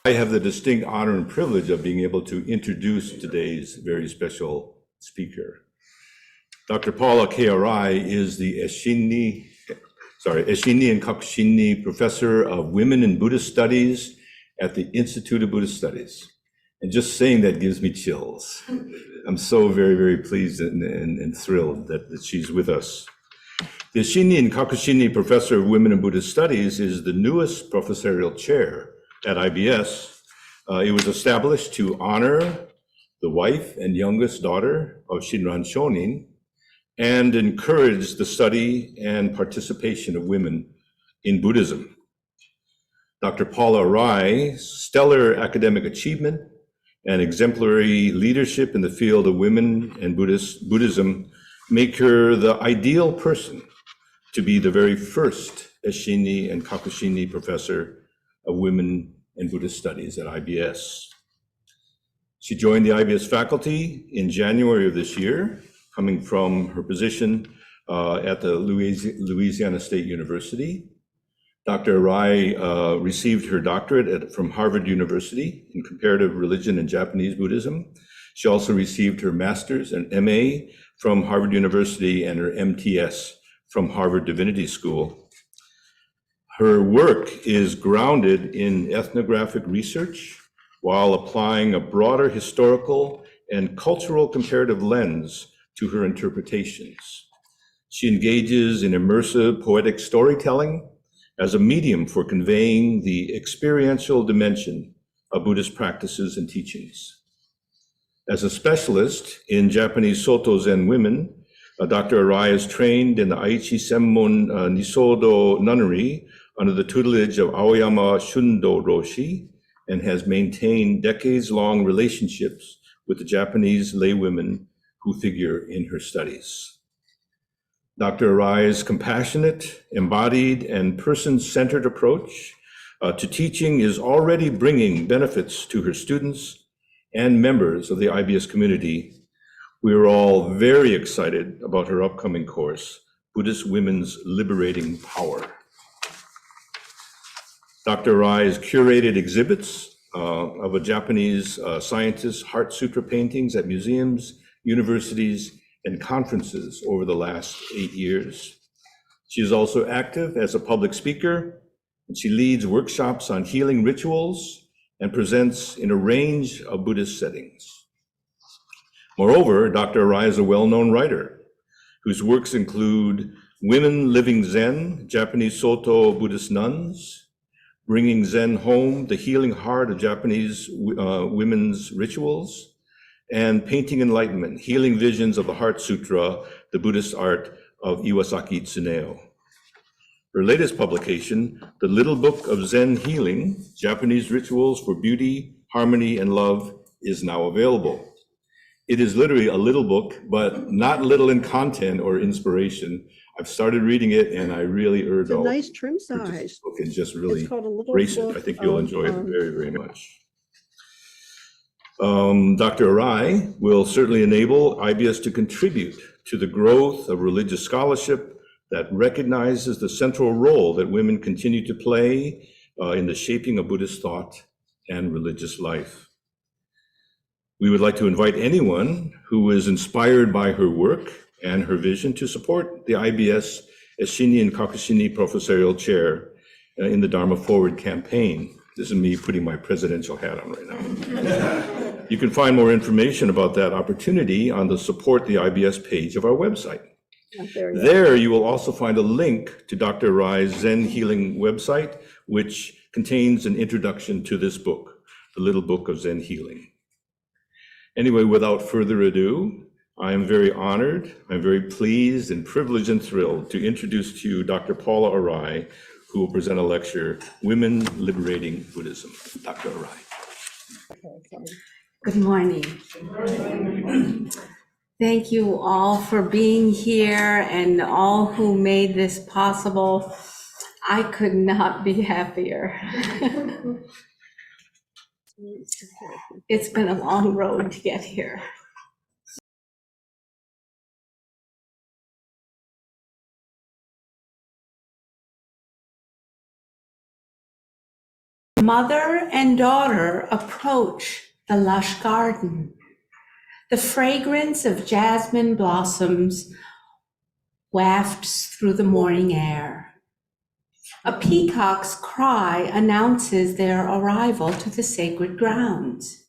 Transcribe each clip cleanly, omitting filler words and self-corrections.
I have the distinct honor and privilege of being able to introduce today's very special speaker. Dr. Paula K Arai is the Eshini and Kakushini Professor of Women in Buddhist Studies at the Institute of Buddhist Studies. And just saying that gives me chills. I'm so very, very pleased and thrilled that she's with us. The Eshini and Kakushini Professor of Women in Buddhist Studies is the newest professorial chair at IBS. It was established to honor the wife and youngest daughter of Shinran Shonin and encourage the study and participation of women in Buddhism. Dr. Paula Arai, stellar academic achievement and exemplary leadership in the field of women and Buddhism make her the ideal person to be the very first Eshini and Kakushini Professor of Women and Buddhist Studies at IBS. She joined the IBS faculty in January of this year, coming from her position at the Louisiana State University. Dr. Arai received her doctorate from Harvard University in comparative religion and Japanese Buddhism. She also received her master's and MA from Harvard University and her MTS from Harvard Divinity School. Her work is grounded in ethnographic research while applying a broader historical and cultural comparative lens to her interpretations. She engages in immersive poetic storytelling as a medium for conveying the experiential dimension of Buddhist practices and teachings. As a specialist in Japanese Soto Zen women, Dr. Arai is trained in the Aichi Senmon Nisodo Nunnery under the tutelage of Aoyama Shundo Roshi and has maintained decades-long relationships with the Japanese laywomen who figure in her studies. Dr. Arai's compassionate, embodied, and person-centered approach to teaching is already bringing benefits to her students and members of the IBS community. We are all very excited about her upcoming course, Buddhist Women's Liberating Power. Dr. Arai's curated exhibits of a Japanese scientist's Heart Sutra paintings at museums, universities, and conferences over the last 8 years. She is also active as a public speaker, and she leads workshops on healing rituals and presents in a range of Buddhist settings. Moreover, Dr. Arai is a well-known writer whose works include Women Living Zen, Japanese Soto Buddhist Nuns, Bringing Zen Home, The Healing Heart of Japanese Women's Rituals, and Painting Enlightenment, Healing Visions of the Heart Sutra, the Buddhist Art of Iwasaki Tsuneo. Her latest publication, The Little Book of Zen Healing, Japanese Rituals for Beauty, Harmony, and Love, is now available. It is literally a little book, but not little in content or inspiration. I've started reading it, and I really urge all. It's a nice trim size. Book and just really embrace it. I think you'll enjoy it very, very much. Dr. Arai will certainly enable IBS to contribute to the growth of religious scholarship that recognizes the central role that women continue to play in the shaping of Buddhist thought and religious life. We would like to invite anyone who is inspired by her work and her vision to support the IBS Eshini and Kakushini Professorial Chair in the Dharma Forward campaign. This is me putting my presidential hat on right now. You can find more information about that opportunity on the Support the IBS page of our website. There you will also find a link to Dr. Arai's Zen Healing website, which contains an introduction to this book, The Little Book of Zen Healing. Anyway, without further ado, I am very honored, I'm very pleased and privileged and thrilled to introduce to you Dr. Paula Arai, who will present a lecture, Women Liberating Buddhism. Dr. Arai. Good morning. Thank you all for being here and all who made this possible. I could not be happier. It's been a long road to get here. Mother and daughter approach the lush garden. The fragrance of jasmine blossoms wafts through the morning air. A peacock's cry announces their arrival to the sacred grounds.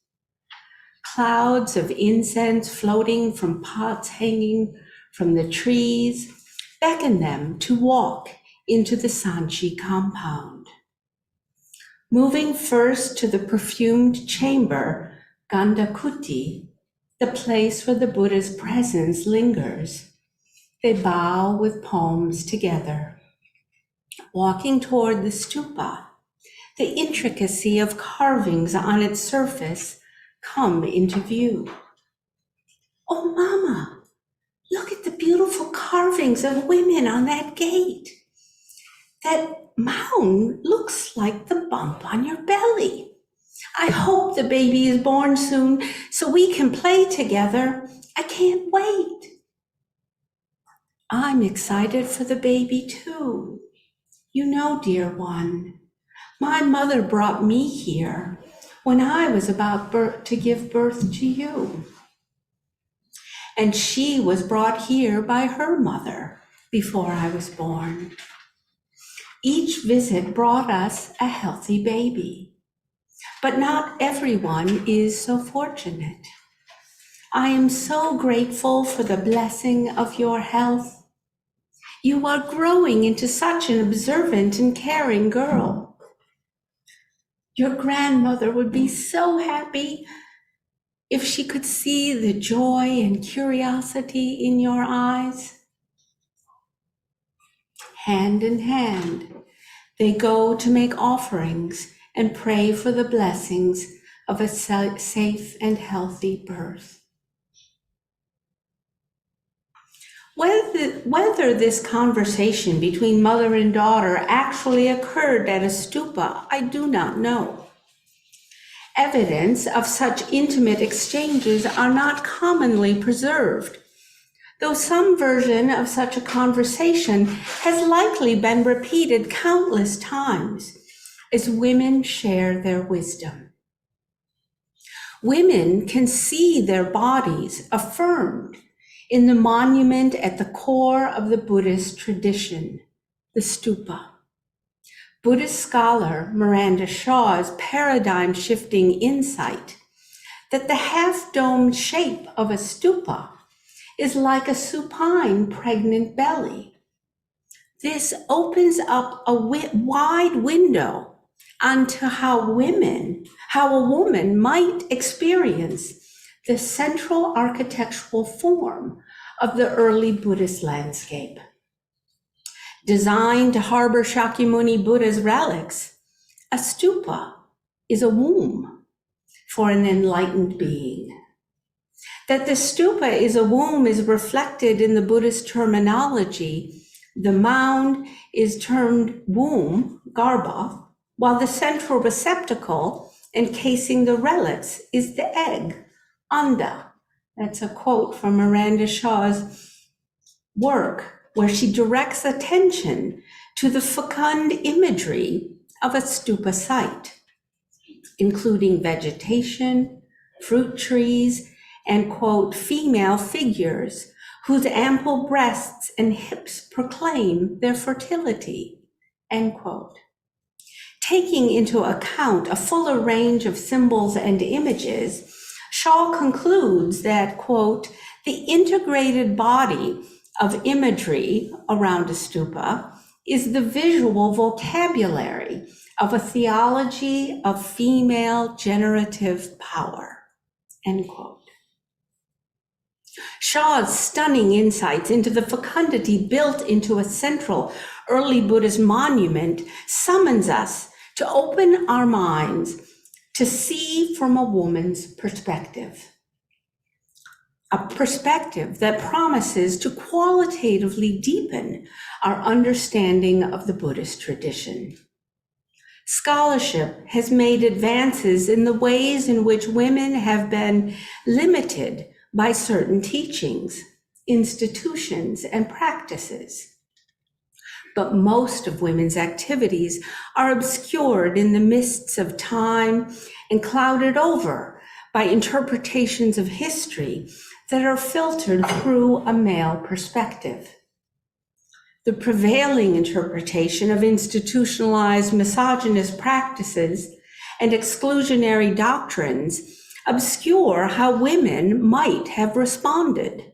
Clouds of incense floating from pots hanging from the trees beckon them to walk into the Sanchi compound. Moving first to the perfumed chamber, Gandakuti, the place where the Buddha's presence lingers, they bow with palms together. Walking toward the stupa, the intricacy of carvings on its surface come into view. Oh, Mama, look at the beautiful carvings of women on that gate. That mound looks like the bump on your belly. I hope the baby is born soon so we can play together. I can't wait. I'm excited for the baby too. You know, dear one, my mother brought me here when I was about to give birth to you. And she was brought here by her mother before I was born. Each visit brought us a healthy baby, but not everyone is so fortunate. I am so grateful for the blessing of your health. You are growing into such an observant and caring girl. Your grandmother would be so happy if she could see the joy and curiosity in your eyes. Hand in hand, they go to make offerings and pray for the blessings of a safe and healthy birth. Whether this conversation between mother and daughter actually occurred at a stupa, I do not know. Evidence of such intimate exchanges are not commonly preserved, though some version of such a conversation has likely been repeated countless times as women share their wisdom. Women can see their bodies affirmed in the monument at the core of the Buddhist tradition, the stupa. Buddhist scholar Miranda Shaw's paradigm-shifting insight that the half-domed shape of a stupa is like a supine pregnant belly. This opens up a wide window onto how a woman might experience the central architectural form of the early Buddhist landscape. Designed to harbor Shakyamuni Buddha's relics, a stupa is a womb for an enlightened being. That the stupa is a womb is reflected in the Buddhist terminology. The mound is termed womb, garbha, while the central receptacle encasing the relics is the egg, anda. That's a quote from Miranda Shaw's work, where she directs attention to the fecund imagery of a stupa site, including vegetation, fruit trees, and, quote, female figures whose ample breasts and hips proclaim their fertility, end quote. Taking into account a fuller range of symbols and images, Shaw concludes that, quote, the integrated body of imagery around a stupa is the visual vocabulary of a theology of female generative power, end quote. Shaw's stunning insights into the fecundity built into a central early Buddhist monument summons us to open our minds to see from a woman's perspective. A perspective that promises to qualitatively deepen our understanding of the Buddhist tradition. Scholarship has made advances in the ways in which women have been limited by certain teachings, institutions, and practices. But most of women's activities are obscured in the mists of time and clouded over by interpretations of history that are filtered through a male perspective. The prevailing interpretation of institutionalized misogynist practices and exclusionary doctrines obscure how women might have responded.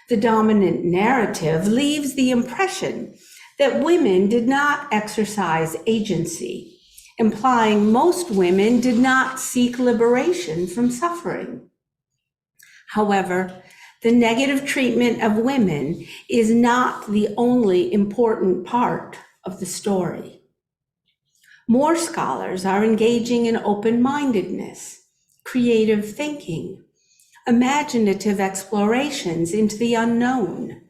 The dominant narrative leaves the impression that women did not exercise agency, implying most women did not seek liberation from suffering. However, the negative treatment of women is not the only important part of the story. More scholars are engaging in open-mindedness, creative thinking, imaginative explorations into the unknown,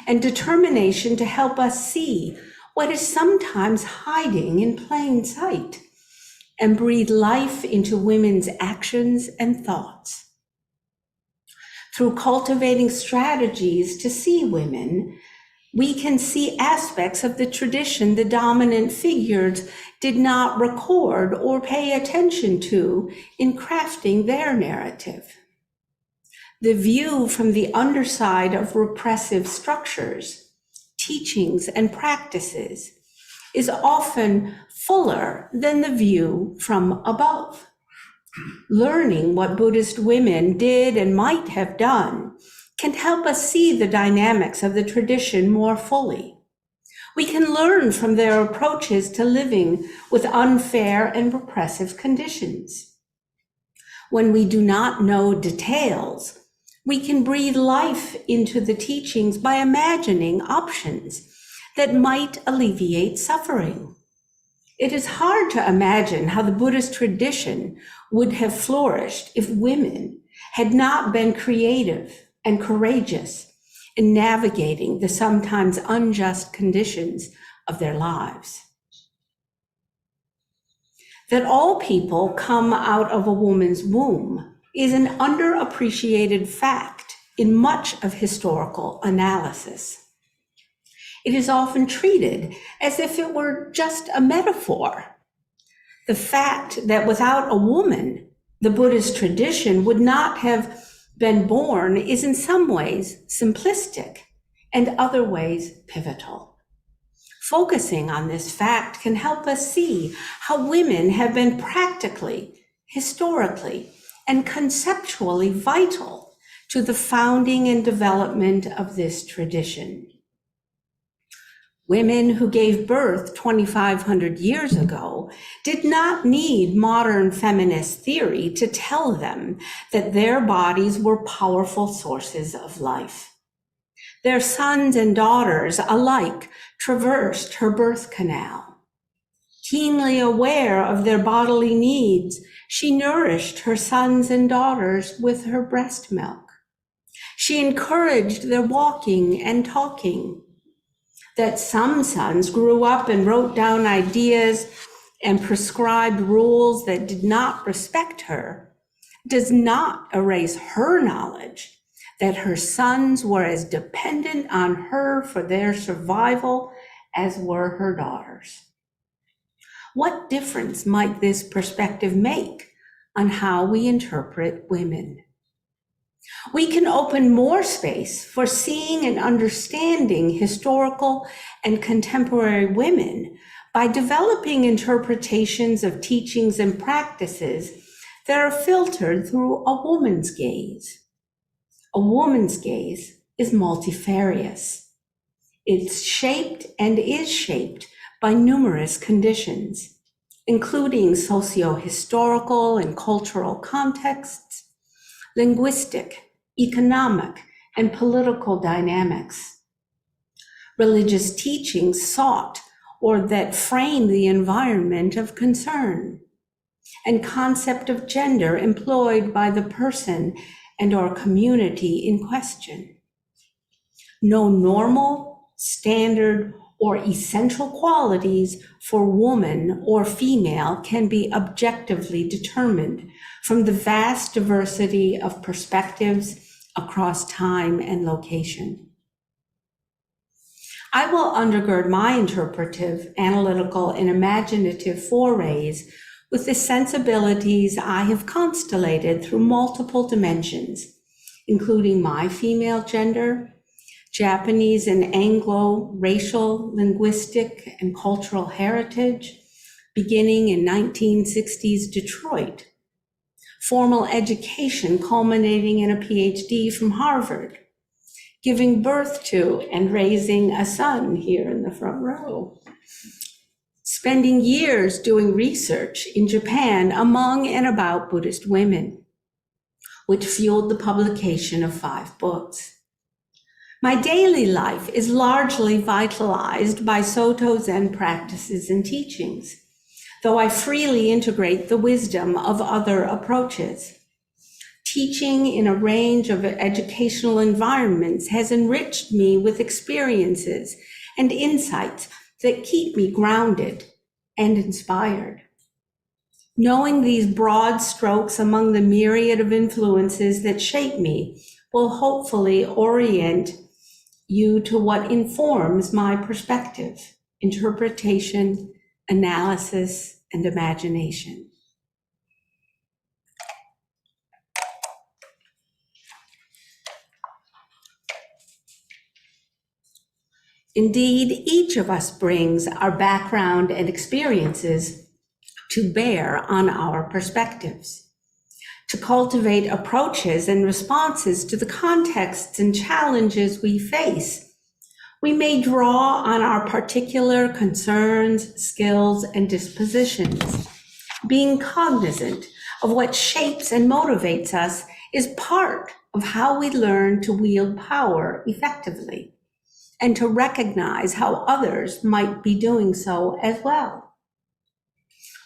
and determination to help us see what is sometimes hiding in plain sight and breathe life into women's actions and thoughts. Through cultivating strategies to see women, we can see aspects of the tradition the dominant figures did not record or pay attention to in crafting their narrative. The view from the underside of repressive structures, teachings, and practices is often fuller than the view from above. Learning what Buddhist women did and might have done can help us see the dynamics of the tradition more fully. We can learn from their approaches to living with unfair and repressive conditions. When we do not know details, we can breathe life into the teachings by imagining options that might alleviate suffering. It is hard to imagine how the Buddhist tradition would have flourished if women had not been creative and courageous in navigating the sometimes unjust conditions of their lives. That all people come out of a woman's womb is an underappreciated fact in much of historical analysis. It is often treated as if it were just a metaphor. The fact that without a woman, the Buddhist tradition would not have been born is in some ways simplistic and other ways pivotal. Focusing on this fact can help us see how women have been practically, historically, and conceptually vital to the founding and development of this tradition. Women who gave birth 2,500 years ago did not need modern feminist theory to tell them that their bodies were powerful sources of life. Their sons and daughters alike traversed her birth canal. Keenly aware of their bodily needs, she nourished her sons and daughters with her breast milk. She encouraged their walking and talking. That some sons grew up and wrote down ideas and prescribed rules that did not respect her does not erase her knowledge that her sons were as dependent on her for their survival as were her daughters. What difference might this perspective make on how we interpret women? We can open more space for seeing and understanding historical and contemporary women by developing interpretations of teachings and practices that are filtered through a woman's gaze. A woman's gaze is multifarious. It's shaped and is shaped by numerous conditions, including socio-historical and cultural contexts, linguistic, economic, and political dynamics. Religious teachings sought or that frame the environment of concern, and concept of gender employed by the person and or community in question. No normal, standard, or essential qualities for woman or female can be objectively determined from the vast diversity of perspectives across time and location. I will undergird my interpretive, analytical, and imaginative forays with the sensibilities I have constellated through multiple dimensions, including my female gender, Japanese and Anglo racial, linguistic, and cultural heritage, beginning in 1960s Detroit, formal education culminating in a PhD from Harvard, giving birth to and raising a son here in the front row, spending years doing research in Japan among and about Buddhist women, which fueled the publication of 5 books. My daily life is largely vitalized by Soto Zen practices and teachings, though I freely integrate the wisdom of other approaches. Teaching in a range of educational environments has enriched me with experiences and insights that keep me grounded and inspired. Knowing these broad strokes among the myriad of influences that shape me will hopefully orient you to what informs my perspective, interpretation, analysis, and imagination. Indeed, each of us brings our background and experiences to bear on our perspectives, to cultivate approaches and responses to the contexts and challenges we face. We may draw on our particular concerns, skills, and dispositions. Being cognizant of what shapes and motivates us is part of how we learn to wield power effectively and to recognize how others might be doing so as well.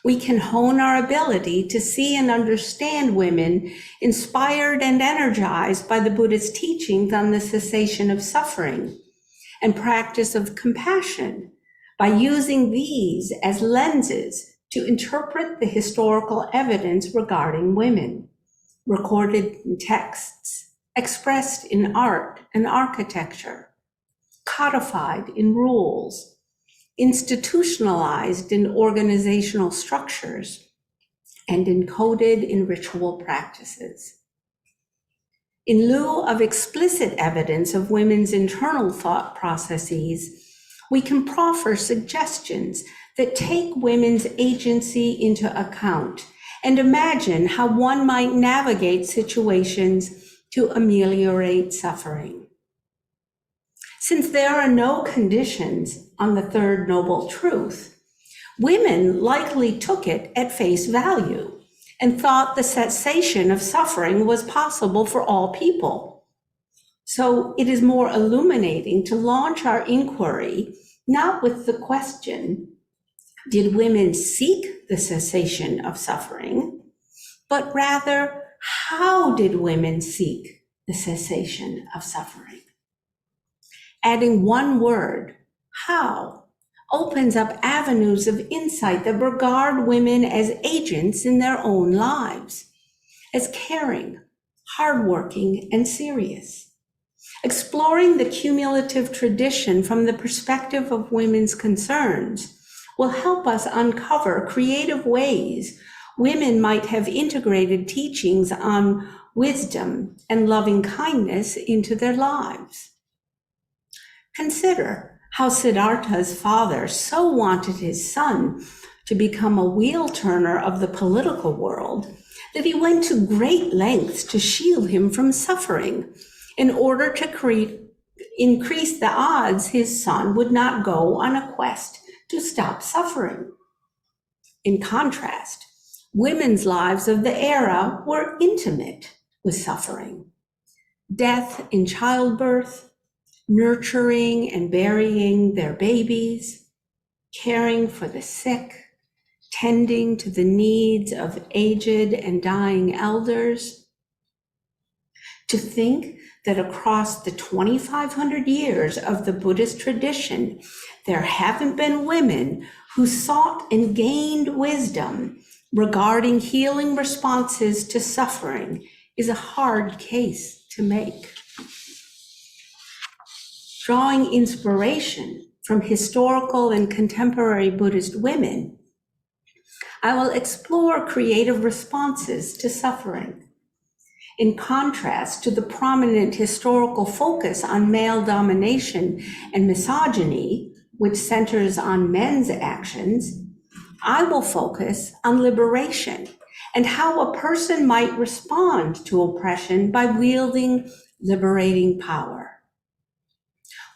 We can hone our ability to see and understand women inspired and energized by the Buddhist teachings on the cessation of suffering and practice of compassion by using these as lenses to interpret the historical evidence regarding women, recorded in texts, expressed in art and architecture, codified in rules, institutionalized in organizational structures, and encoded in ritual practices. In lieu of explicit evidence of women's internal thought processes, we can proffer suggestions that take women's agency into account and imagine how one might navigate situations to ameliorate suffering. Since there are no conditions on the third noble truth, women likely took it at face value and thought the cessation of suffering was possible for all people. So it is more illuminating to launch our inquiry not with the question, did women seek the cessation of suffering, but rather, how did women seek the cessation of suffering? Adding one word, how, opens up avenues of insight that regard women as agents in their own lives, as caring, hardworking, and serious. Exploring the cumulative tradition from the perspective of women's concerns will help us uncover creative ways women might have integrated teachings on wisdom and loving kindness into their lives. Consider how Siddhartha's father so wanted his son to become a wheel turner of the political world that he went to great lengths to shield him from suffering in order to increase the odds his son would not go on a quest to stop suffering. In contrast, women's lives of the era were intimate with suffering. Death in childbirth, nurturing and burying their babies, caring for the sick, tending to the needs of aged and dying elders. To think that across the 2,500 years of the Buddhist tradition, there haven't been women who sought and gained wisdom regarding healing responses to suffering is a hard case to make. drawing inspiration from historical and contemporary Buddhist women, I will explore creative responses to suffering. In contrast to the prominent historical focus on male domination and misogyny, which centers on men's actions, I will focus on liberation and how a person might respond to oppression by wielding liberating power.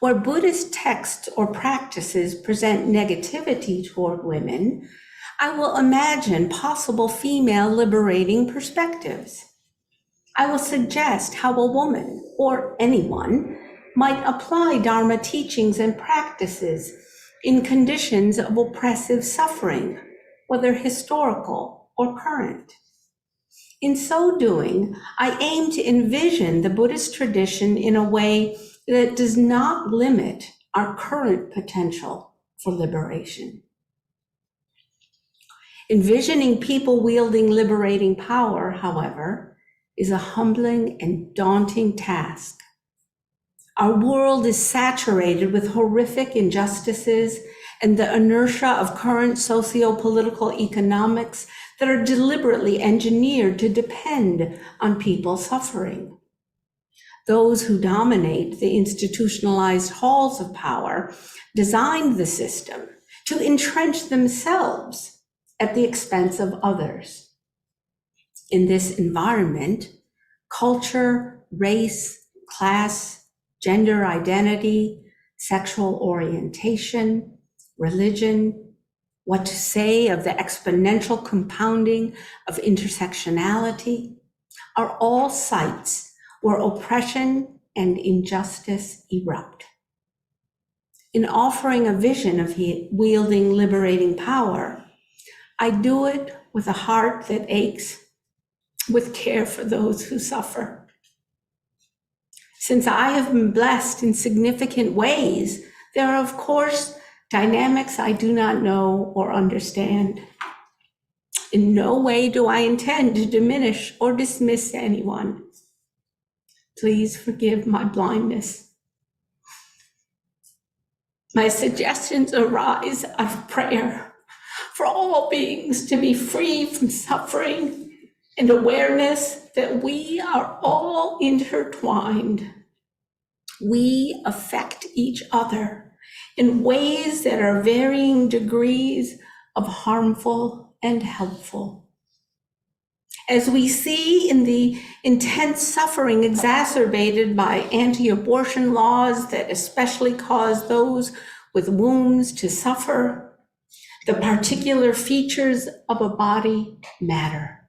Where Buddhist texts or practices present negativity toward women, I will imagine possible female liberating perspectives. I will suggest how a woman, or anyone, might apply Dharma teachings and practices in conditions of oppressive suffering, whether historical or current. In so doing, I aim to envision the Buddhist tradition in a way that does not limit our current potential for liberation. Envisioning people wielding liberating power, however, is a humbling and daunting task. Our world is saturated with horrific injustices and the inertia of current socio-political economics that are deliberately engineered to depend on people suffering. Those who dominate the institutionalized halls of power designed the system to entrench themselves at the expense of others. In this environment, culture, race, class, gender identity, sexual orientation, religion, what to say of the exponential compounding of intersectionality, are all sites where oppression and injustice erupt. In offering a vision of wielding liberating power, I do it with a heart that aches with care for those who suffer. Since I have been blessed in significant ways, there are, of course, dynamics I do not know or understand. In no way do I intend to diminish or dismiss anyone. Please forgive my blindness. My suggestions arise out of prayer for all beings to be free from suffering and awareness that we are all intertwined. We affect each other in ways that are varying degrees of harmful and helpful. As we see in the intense suffering exacerbated by anti-abortion laws that especially cause those with wombs to suffer, the particular features of a body matter.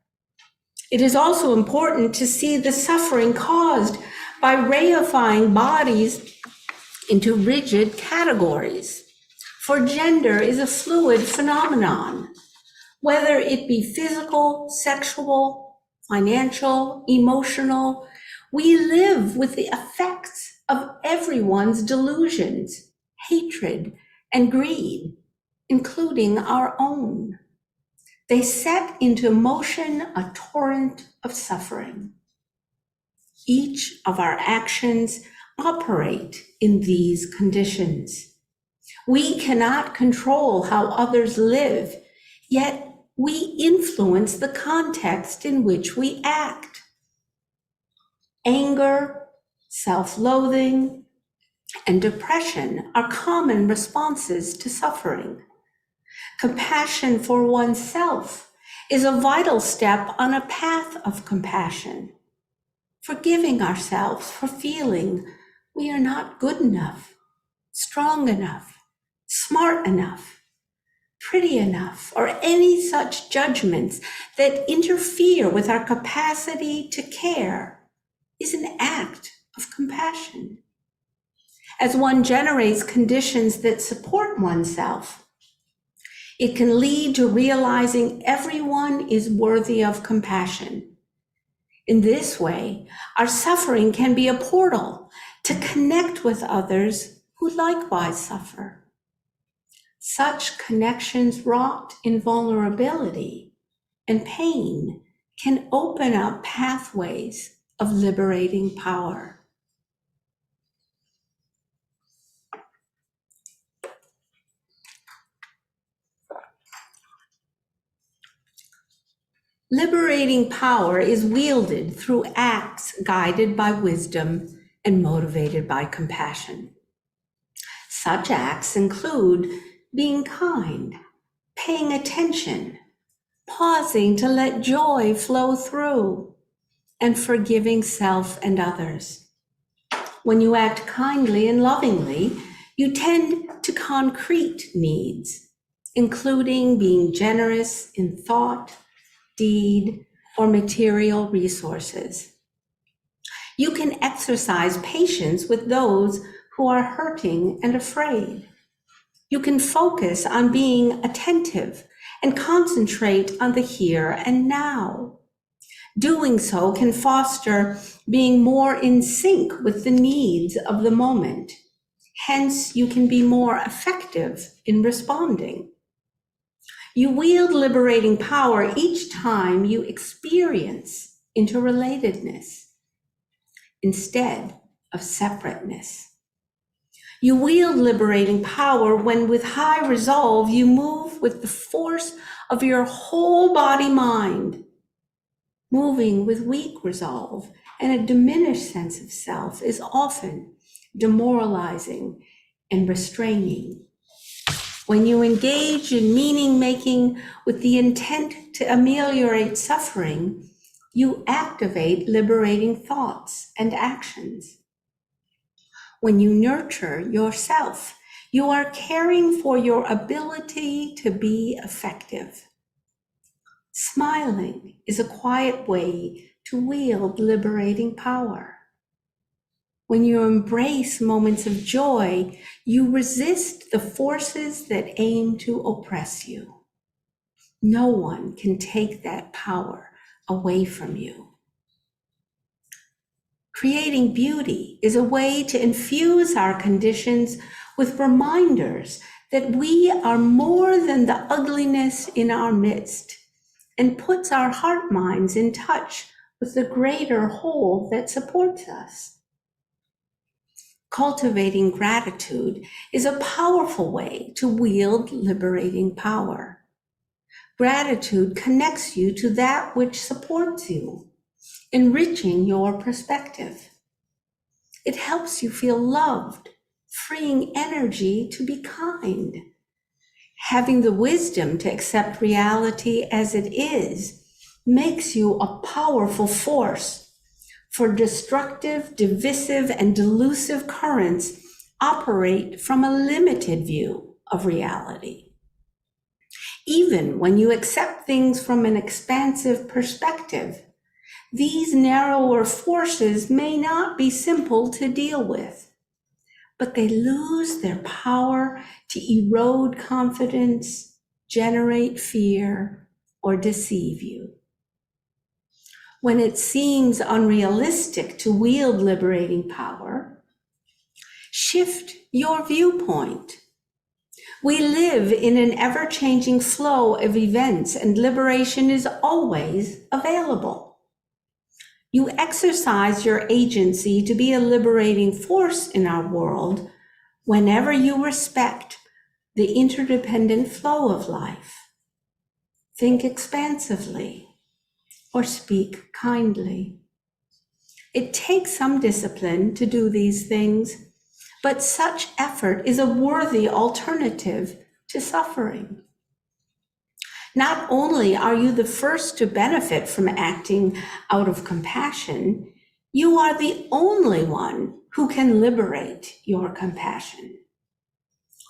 It is also important to see the suffering caused by reifying bodies into rigid categories. For gender is a fluid phenomenon, whether it be physical, sexual, financial, emotional. We live with the effects of everyone's delusions, hatred, and greed, including our own. They set into motion a torrent of suffering. Each of our actions operate in these conditions. We cannot control how others live, yet we influence the context in which we act. Anger, self-loathing, and depression are common responses to suffering. Compassion for oneself is a vital step on a path of compassion. Forgiving ourselves for feeling we are not good enough, strong enough, smart enough, pretty enough, or any such judgments that interfere with our capacity to care is an act of compassion. As one generates conditions that support oneself, it can lead to realizing everyone is worthy of compassion. In this way, our suffering can be a portal to connect with others who likewise suffer. Such connections wrought in vulnerability and pain can open up pathways of liberating power. Liberating power is wielded through acts guided by wisdom and motivated by compassion. Such acts include being kind, paying attention, pausing to let joy flow through, and forgiving self and others. When you act kindly and lovingly, you tend to concrete needs, including being generous in thought, deed, or material resources. You can exercise patience with those who are hurting and afraid. You can focus on being attentive and concentrate on the here and now. Doing so can foster being more in sync with the needs of the moment. Hence, you can be more effective in responding. You wield liberating power each time you experience interrelatedness instead of separateness. You wield liberating power when, with high resolve, you move with the force of your whole body-mind. Moving with weak resolve and a diminished sense of self is often demoralizing and restraining. When you engage in meaning-making with the intent to ameliorate suffering, you activate liberating thoughts and actions. When you nurture yourself, you are caring for your ability to be effective. Smiling is a quiet way to wield liberating power. When you embrace moments of joy, you resist the forces that aim to oppress you. No one can take that power away from you. Creating beauty is a way to infuse our conditions with reminders that we are more than the ugliness in our midst, and puts our heart minds in touch with the greater whole that supports us. Cultivating gratitude is a powerful way to wield liberating power. Gratitude connects you to that which supports you, enriching your perspective. It helps you feel loved, freeing energy to be kind. Having the wisdom to accept reality as it is makes you a powerful force, for destructive, divisive, and delusive currents operate from a limited view of reality. Even when you accept things from an expansive perspective, these narrower forces may not be simple to deal with, but they lose their power to erode confidence, generate fear, or deceive you. When it seems unrealistic to wield liberating power, shift your viewpoint. We live in an ever-changing flow of events, and liberation is always available. You exercise your agency to be a liberating force in our world whenever you respect the interdependent flow of life. Think expansively or speak kindly. It takes some discipline to do these things, but such effort is a worthy alternative to suffering. Not only are you the first to benefit from acting out of compassion, you are the only one who can liberate your compassion.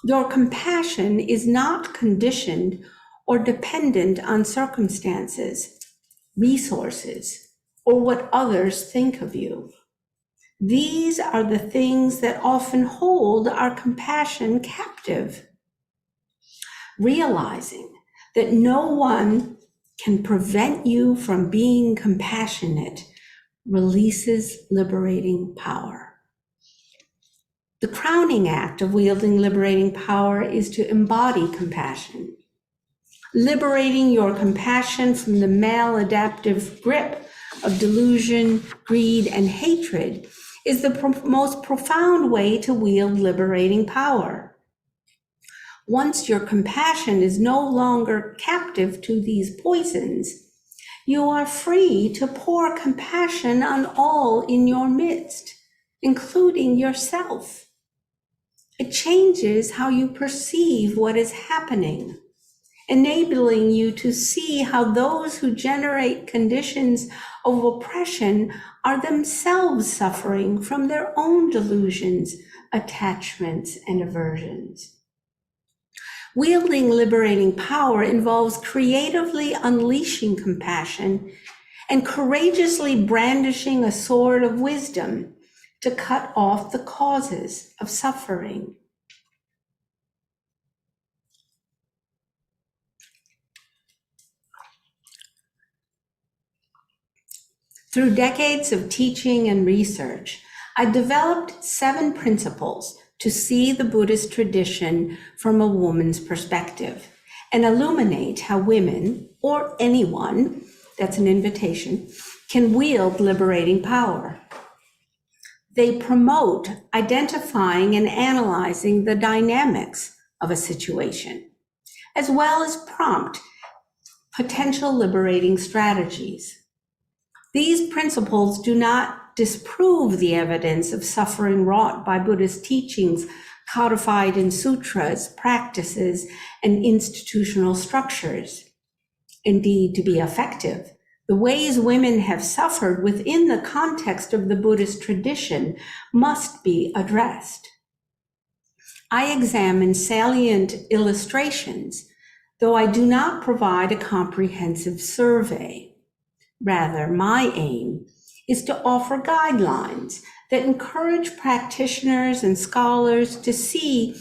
Your compassion is not conditioned or dependent on circumstances, resources, or what others think of you. These are the things that often hold our compassion captive. Realizing that no one can prevent you from being compassionate releases liberating power. The crowning act of wielding liberating power is to embody compassion. Liberating your compassion from the maladaptive grip of delusion, greed, and hatred is the most profound way to wield liberating power. Once your compassion is no longer captive to these poisons, you are free to pour compassion on all in your midst, including yourself. It changes how you perceive what is happening, enabling you to see how those who generate conditions of oppression are themselves suffering from their own delusions, attachments, and aversions. Wielding liberating power involves creatively unleashing compassion and courageously brandishing a sword of wisdom to cut off the causes of suffering. Through decades of teaching and research, I developed 7 principles to see the Buddhist tradition from a woman's perspective and illuminate how women, or anyone, that's an invitation, can wield liberating power. They promote identifying and analyzing the dynamics of a situation, as well as prompt potential liberating strategies. These principles do not disprove the evidence of suffering wrought by Buddhist teachings codified in sutras, practices, and institutional structures. Indeed, to be effective, the ways women have suffered within the context of the Buddhist tradition must be addressed. I examine salient illustrations, though I do not provide a comprehensive survey. Rather, my aim is to offer guidelines that encourage practitioners and scholars to see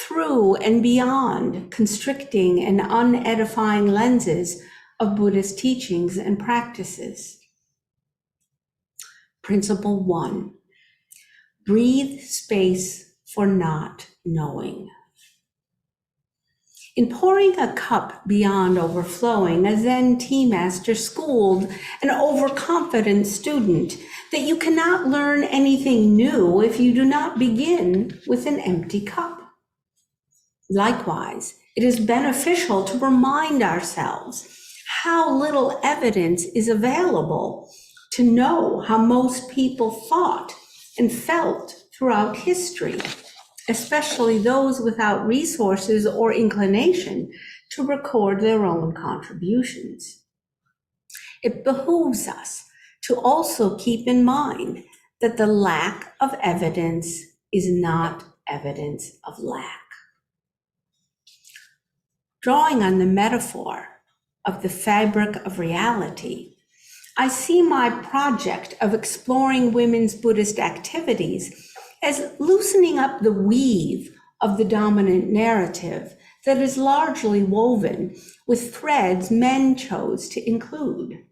through and beyond constricting and unedifying lenses of Buddhist teachings and practices. Principle 1, breathe space for not knowing. In pouring a cup beyond overflowing, a Zen tea master schooled an overconfident student that you cannot learn anything new if you do not begin with an empty cup. Likewise, it is beneficial to remind ourselves how little evidence is available to know how most people thought and felt throughout history, especially those without resources or inclination to record their own contributions. It behooves us to also keep in mind that the lack of evidence is not evidence of lack. Drawing on the metaphor of the fabric of reality, I see my project of exploring women's Buddhist activities as loosening up the weave of the dominant narrative that is largely woven with threads men chose to include.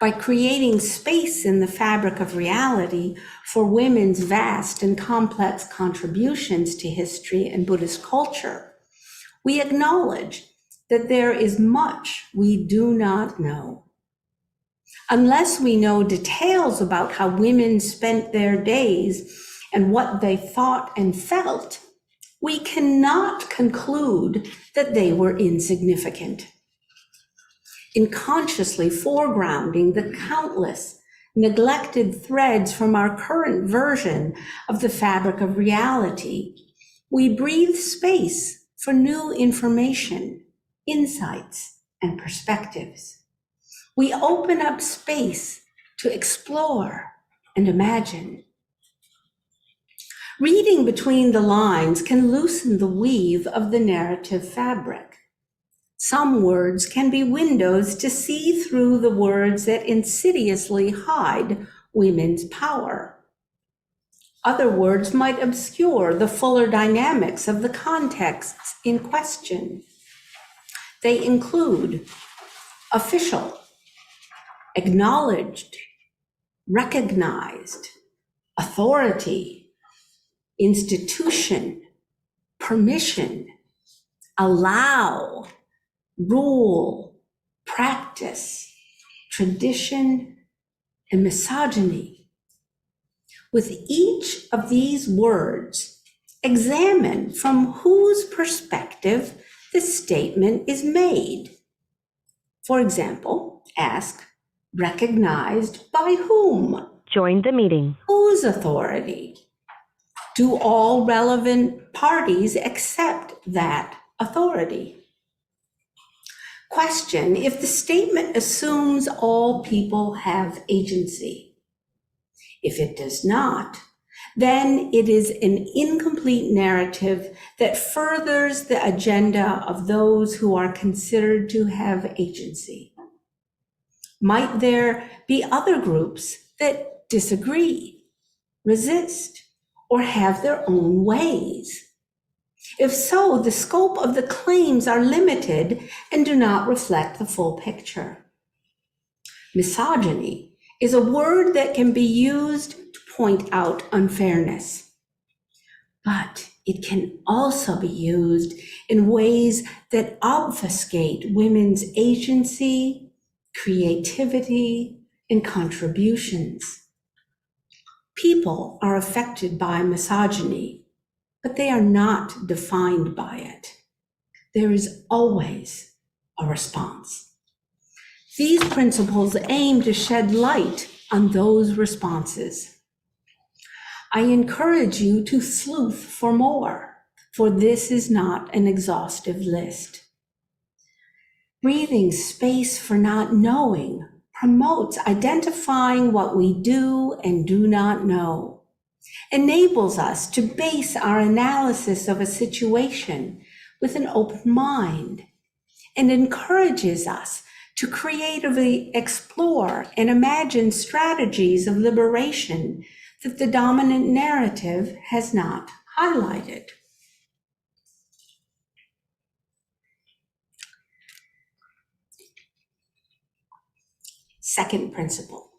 By creating space in the fabric of reality for women's vast and complex contributions to history and Buddhist culture, we acknowledge that there is much we do not know. Unless we know details about how women spent their days and what they thought and felt, we cannot conclude that they were insignificant. In consciously foregrounding the countless neglected threads from our current version of the fabric of reality, we breathe space for new information, insights, and perspectives. We open up space to explore and imagine. Reading between the lines can loosen the weave of the narrative fabric. Some words can be windows to see through the words that insidiously hide women's power. Other words might obscure the fuller dynamics of the contexts in question. They include official, acknowledged, recognized, authority, institution, permission, allow, rule, practice, tradition, and misogyny. With each of these words, examine from whose perspective the statement is made. For example, Ask, recognized by whom? Join the meeting. Whose authority? Do all relevant parties accept that authority? Question, if the statement assumes all people have agency. If it does not, then it is an incomplete narrative that furthers the agenda of those who are considered to have agency. Might there be other groups that disagree, resist, or have their own ways? If so, the scope of the claims are limited and do not reflect the full picture. Misogyny is a word that can be used to point out unfairness, but it can also be used in ways that obfuscate women's agency, creativity, and contributions. People are affected by misogyny, but they are not defined by it. There is always a response. These principles aim to shed light on those responses. I encourage you to sleuth for more, for this is not an exhaustive list. Breathing space for not knowing promotes identifying what we do and do not know, enables us to base our analysis of a situation with an open mind, and encourages us to creatively explore and imagine strategies of liberation that the dominant narrative has not highlighted. Second principle,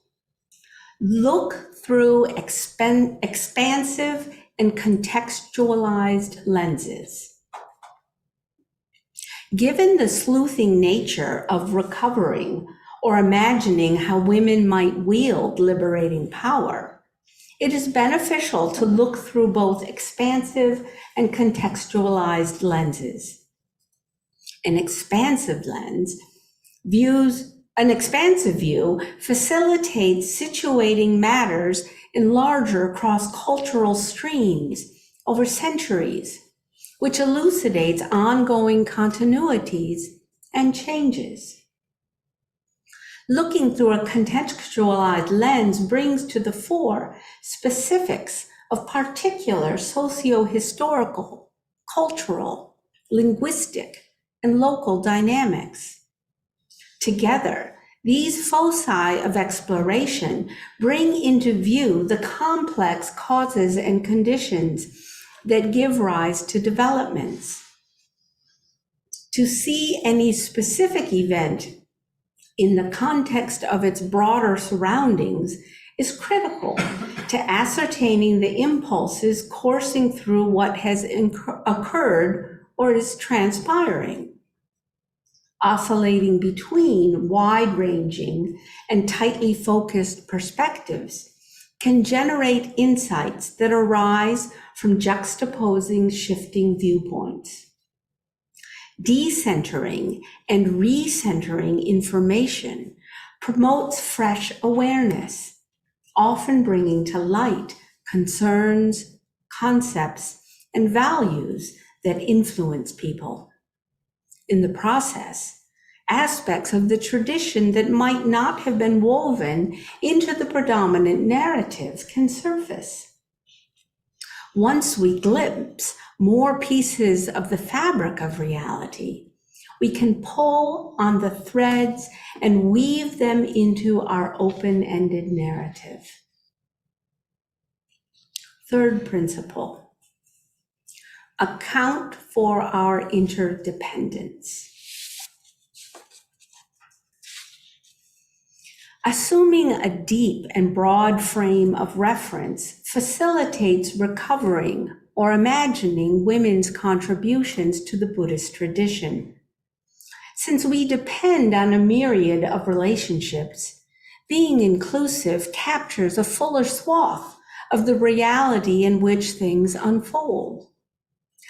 look through expansive and contextualized lenses. Given the sleuthing nature of recovering or imagining how women might wield liberating power, it is beneficial to look through both expansive and contextualized lenses. An expansive view facilitates situating matters in larger cross-cultural streams over centuries, which elucidates ongoing continuities and changes. Looking through a contextualized lens brings to the fore specifics of particular socio-historical, cultural, linguistic, and local dynamics. Together, these foci of exploration bring into view the complex causes and conditions that give rise to developments. To see any specific event in the context of its broader surroundings is critical to ascertaining the impulses coursing through what has occurred or is transpiring. Oscillating between wide-ranging and tightly focused perspectives can generate insights that arise from juxtaposing shifting viewpoints. Decentering and recentering information promotes fresh awareness, often bringing to light concerns, concepts, and values that influence people. In the process, aspects of the tradition that might not have been woven into the predominant narratives can surface. Once we glimpse more pieces of the fabric of reality, we can pull on the threads and weave them into our open-ended narrative. Third principle, account for our interdependence. Assuming a deep and broad frame of reference facilitates recovering or imagining women's contributions to the Buddhist tradition. Since we depend on a myriad of relationships, being inclusive captures a fuller swath of the reality in which things unfold.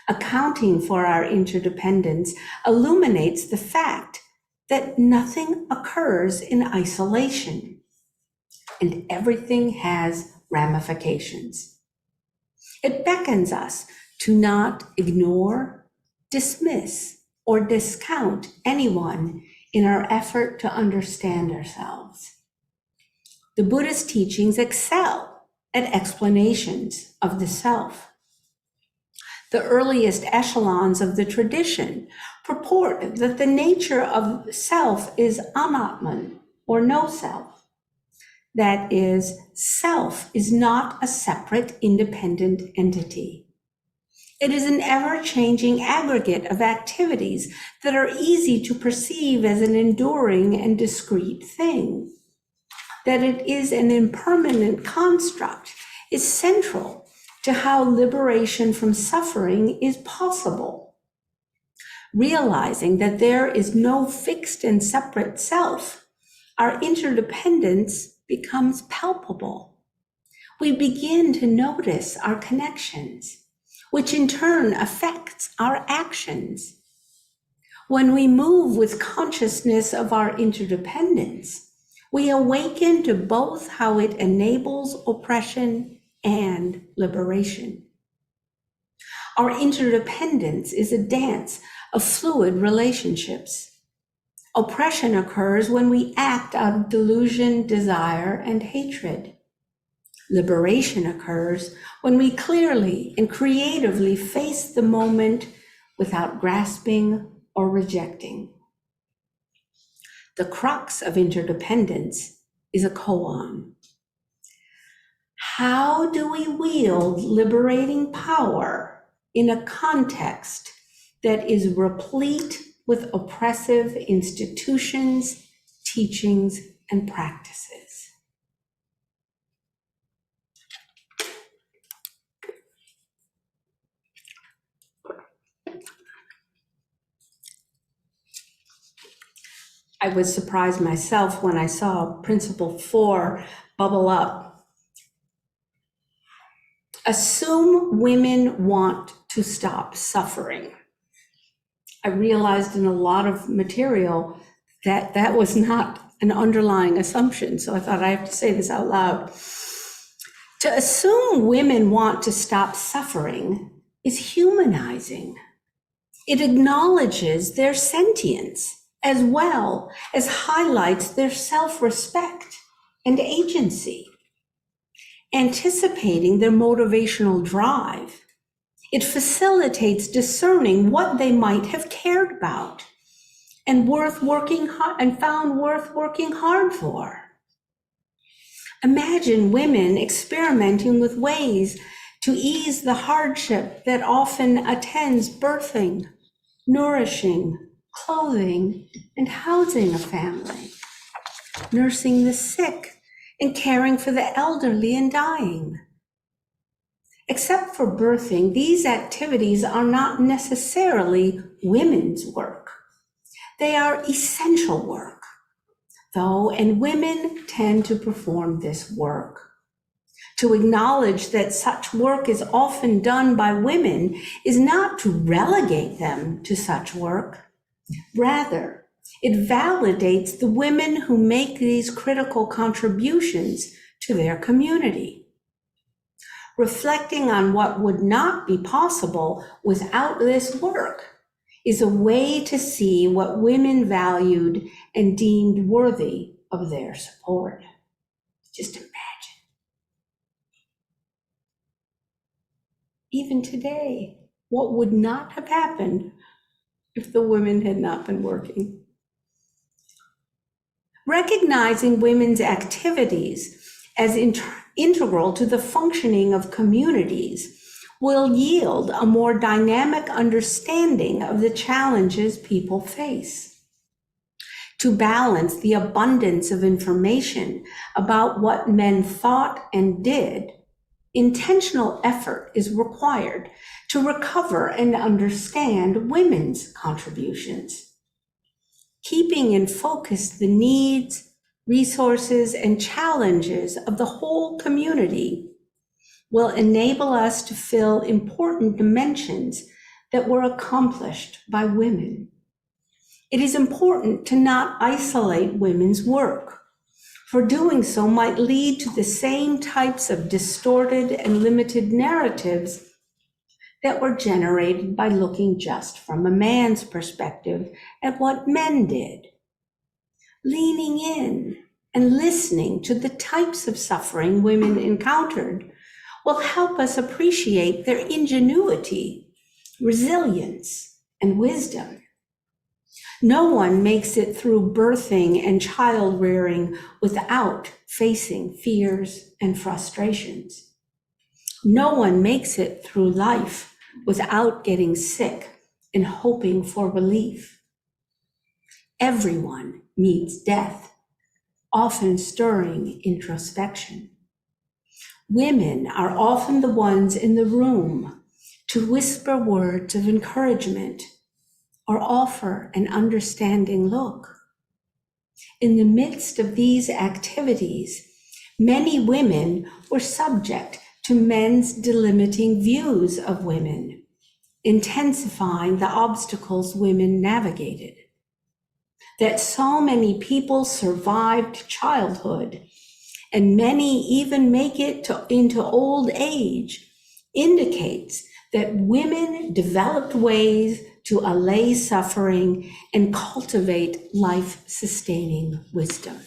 Accounting for our interdependence illuminates the fact that nothing occurs in isolation, and everything has ramifications. It beckons us to not ignore, dismiss, or discount anyone in our effort to understand ourselves. The Buddhist teachings excel at explanations of the self. The earliest echelons of the tradition purport that the nature of self is anatman, or no self. That is, self is not a separate, independent entity. It is an ever-changing aggregate of activities that are easy to perceive as an enduring and discrete thing. That it is an impermanent construct is central to how liberation from suffering is possible. Realizing that there is no fixed and separate self, our interdependence becomes palpable. We begin to notice our connections, which in turn affects our actions. When we move with consciousness of our interdependence, we awaken to both how it enables oppression and liberation. Our interdependence is a dance of fluid relationships. Oppression occurs when we act out of delusion, desire, and hatred. Liberation occurs when we clearly and creatively face the moment without grasping or rejecting. The crux of interdependence is a koan. How do we wield liberating power in a context that is replete with oppressive institutions, teachings, and practices? I was surprised myself when I saw Principle 4 bubble up. Assume women want to stop suffering. I realized in a lot of material that that was not an underlying assumption, so I thought I have to say this out loud. To assume women want to stop suffering is humanizing. It acknowledges their sentience as well as highlights their self-respect and agency. Anticipating their motivational drive, it facilitates discerning what they might have cared about and found worth working hard for. Imagine women experimenting with ways to ease the hardship that often attends birthing, nourishing, clothing, and housing a family, nursing the sick and caring for the elderly and dying. Except for birthing, these activities are not necessarily women's work. They are essential work, though, and women tend to perform this work. To acknowledge that such work is often done by women is not to relegate them to such work. Rather, it validates the women who make these critical contributions to their community. Reflecting on what would not be possible without this work is a way to see what women valued and deemed worthy of their support. Just imagine. Even today, what would not have happened if the women had not been working? Recognizing women's activities as integral to the functioning of communities will yield a more dynamic understanding of the challenges people face. To balance the abundance of information about what men thought and did, intentional effort is required to recover and understand women's contributions. Keeping in focus the needs, resources, and challenges of the whole community will enable us to fill important dimensions that were accomplished by women. It is important to not isolate women's work, for doing so might lead to the same types of distorted and limited narratives that were generated by looking just from a man's perspective at what men did. Leaning in and listening to the types of suffering women encountered will help us appreciate their ingenuity, resilience, and wisdom. No one makes it through birthing and child rearing without facing fears and frustrations. No one makes it through life without getting sick and hoping for relief. Everyone meets death, often stirring introspection. Women are often the ones in the room to whisper words of encouragement or offer an understanding look. In the midst of these activities, many women were subject to men's delimiting views of women, intensifying the obstacles women navigated. That so many people survived childhood and many even make it into old age indicates that women developed ways to allay suffering and cultivate life-sustaining wisdom.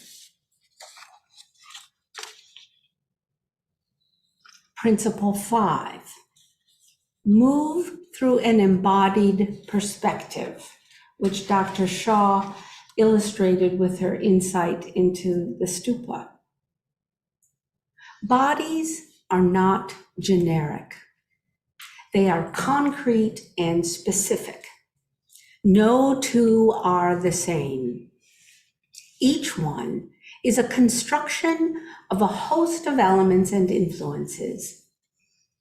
Principle 5, move through an embodied perspective, which Dr. Shaw illustrated with her insight into the stupa. Bodies are not generic. They are concrete and specific. No two are the same. Each one is a construction of a host of elements and influences.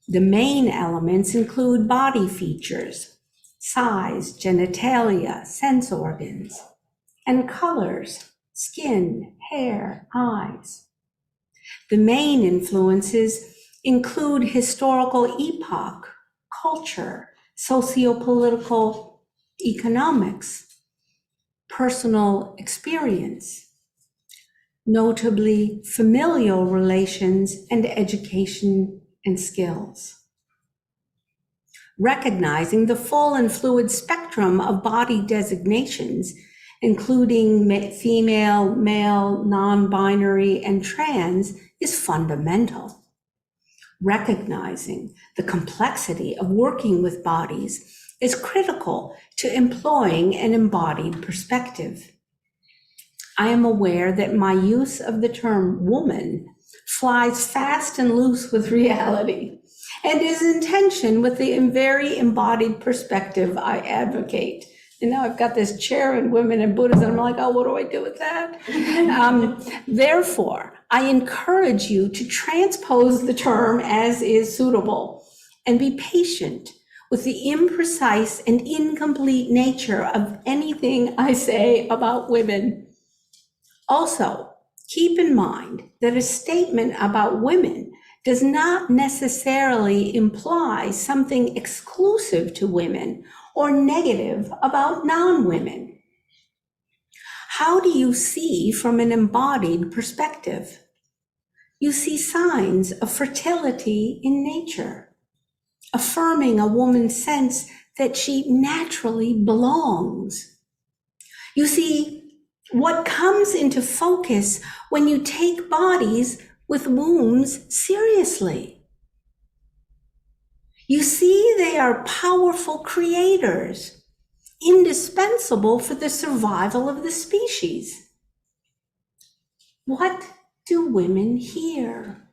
The main elements include body features, size, genitalia, sense organs, and colors, skin, hair, eyes. The main influences include historical epoch, culture, socio-political, economics, personal experience, notably familial relations and education and skills. Recognizing the full and fluid spectrum of body designations, including female, male, non-binary, and trans, is fundamental. Recognizing the complexity of working with bodies is critical to employing an embodied perspective. I am aware that my use of the term woman flies fast and loose with reality and is in tension with the very embodied perspective I advocate. And now I've got this chair in Women in Buddhism, and I'm like, oh, what do I do with that? Therefore, I encourage you to transpose the term as is suitable and be patient with the imprecise and incomplete nature of anything I say about women. Also, keep in mind that a statement about women does not necessarily imply something exclusive to women or negative about non-women. How do you see from an embodied perspective? You see signs of fertility in nature, affirming a woman's sense that she naturally belongs. You see what comes into focus when you take bodies with wombs seriously. You see they are powerful creators, indispensable for the survival of the species. What do women hear?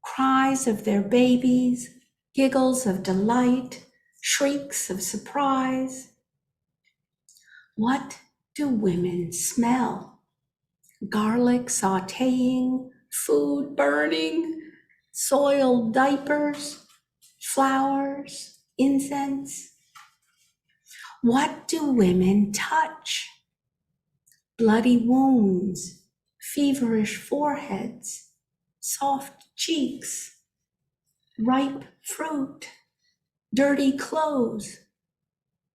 Cries of their babies, giggles of delight, shrieks of surprise. What do women smell? Garlic sautéing, food burning, soiled diapers, flowers, incense. What do women touch? Bloody wounds, feverish foreheads, soft cheeks, ripe fruit, dirty clothes,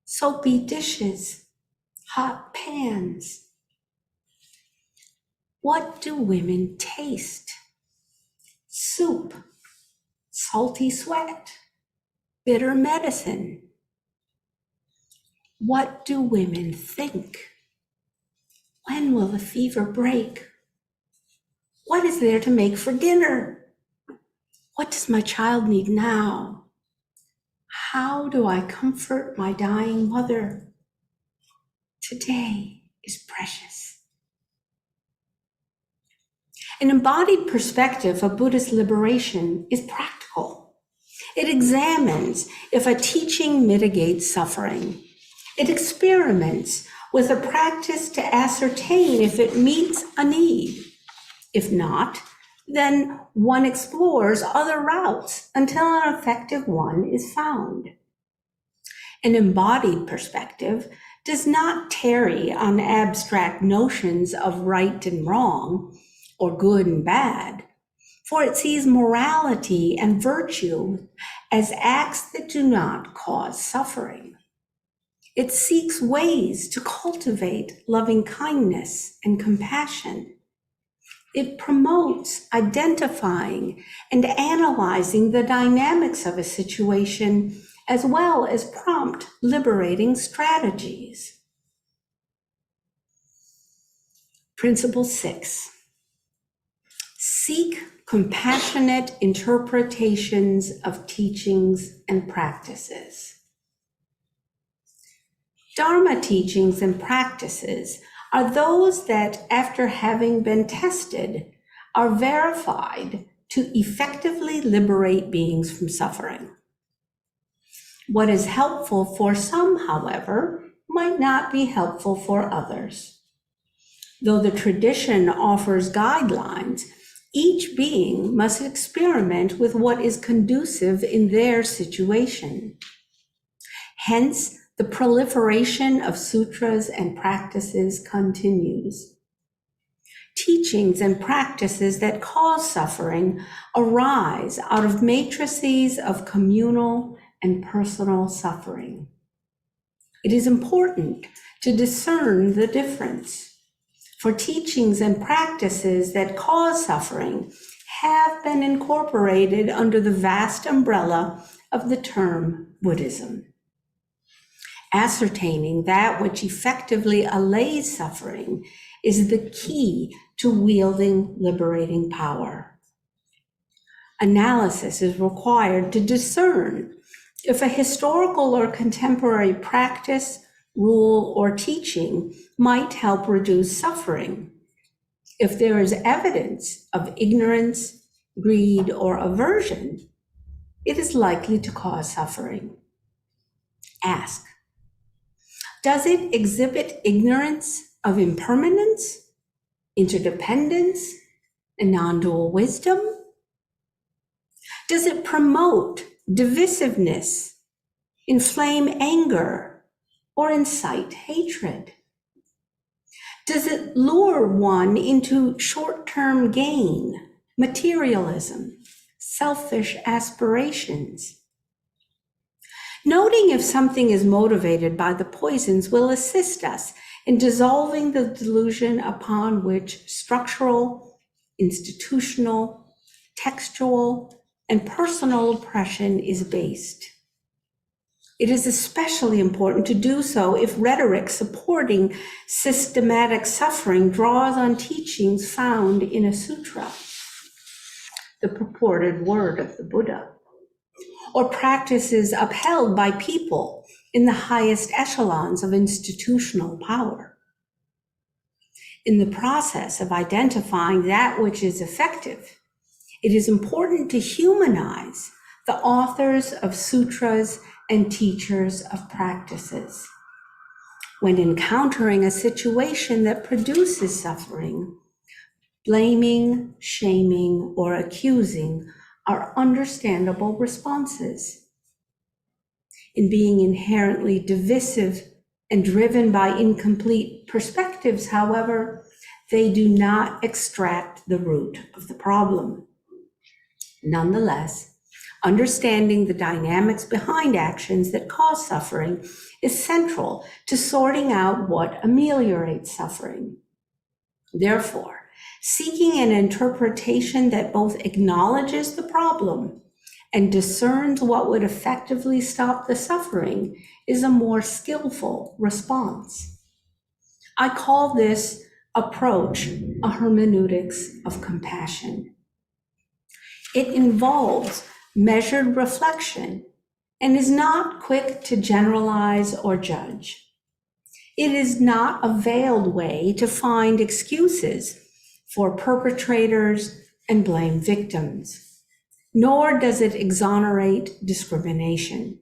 soapy dishes, hot pans. What do women taste? Soup, salty sweat, bitter medicine. What do women think? When will the fever break? What is there to make for dinner? What does my child need now? How do I comfort my dying mother? Today is precious. An embodied perspective of Buddhist liberation is practical. It examines if a teaching mitigates suffering. It experiments with a practice to ascertain if it meets a need. If not, then one explores other routes until an effective one is found. An embodied perspective does not tarry on abstract notions of right and wrong, or good and bad, for it sees morality and virtue as acts that do not cause suffering. It seeks ways to cultivate loving kindness and compassion. It promotes identifying and analyzing the dynamics of a situation, as well as prompt liberating strategies. Principle 6. Seek compassionate interpretations of teachings and practices. Dharma teachings and practices are those that, after having been tested, are verified to effectively liberate beings from suffering. What is helpful for some, however, might not be helpful for others. Though the tradition offers guidelines, each being must experiment with what is conducive in their situation. Hence, the proliferation of sutras and practices continues. Teachings and practices that cause suffering arise out of matrices of communal and personal suffering. It is important to discern the difference, for teachings and practices that cause suffering have been incorporated under the vast umbrella of the term Buddhism. Ascertaining that which effectively allays suffering is the key to wielding liberating power. Analysis is required to discern if a historical or contemporary practice, rule, or teaching might help reduce suffering. If there is evidence of ignorance, greed, or aversion, it is likely to cause suffering. Ask, does it exhibit ignorance of impermanence, interdependence, and non-dual wisdom? Does it promote divisiveness, inflame anger, or incite hatred? Does it lure one into short-term gain, materialism, selfish aspirations? Noting if something is motivated by the poisons will assist us in dissolving the delusion upon which structural, institutional, textual, and personal oppression is based. It is especially important to do so if rhetoric supporting systematic suffering draws on teachings found in a sutra, the purported word of the Buddha, or practices upheld by people in the highest echelons of institutional power. In the process of identifying that which is effective, it is important to humanize the authors of sutras and teachers of practices. When encountering a situation that produces suffering, blaming, shaming, or accusing are understandable responses. In being inherently divisive and driven by incomplete perspectives, however, they do not extract the root of the problem. Nonetheless, Understanding the dynamics behind actions that cause suffering is central to sorting out what ameliorates suffering. Therefore, seeking an interpretation that both acknowledges the problem and discerns what would effectively stop the suffering is a more skillful response. I call this approach a hermeneutics of compassion. It involves measured reflection and is not quick to generalize or judge. It is not a veiled way to find excuses for perpetrators and blame victims, nor does it exonerate discrimination.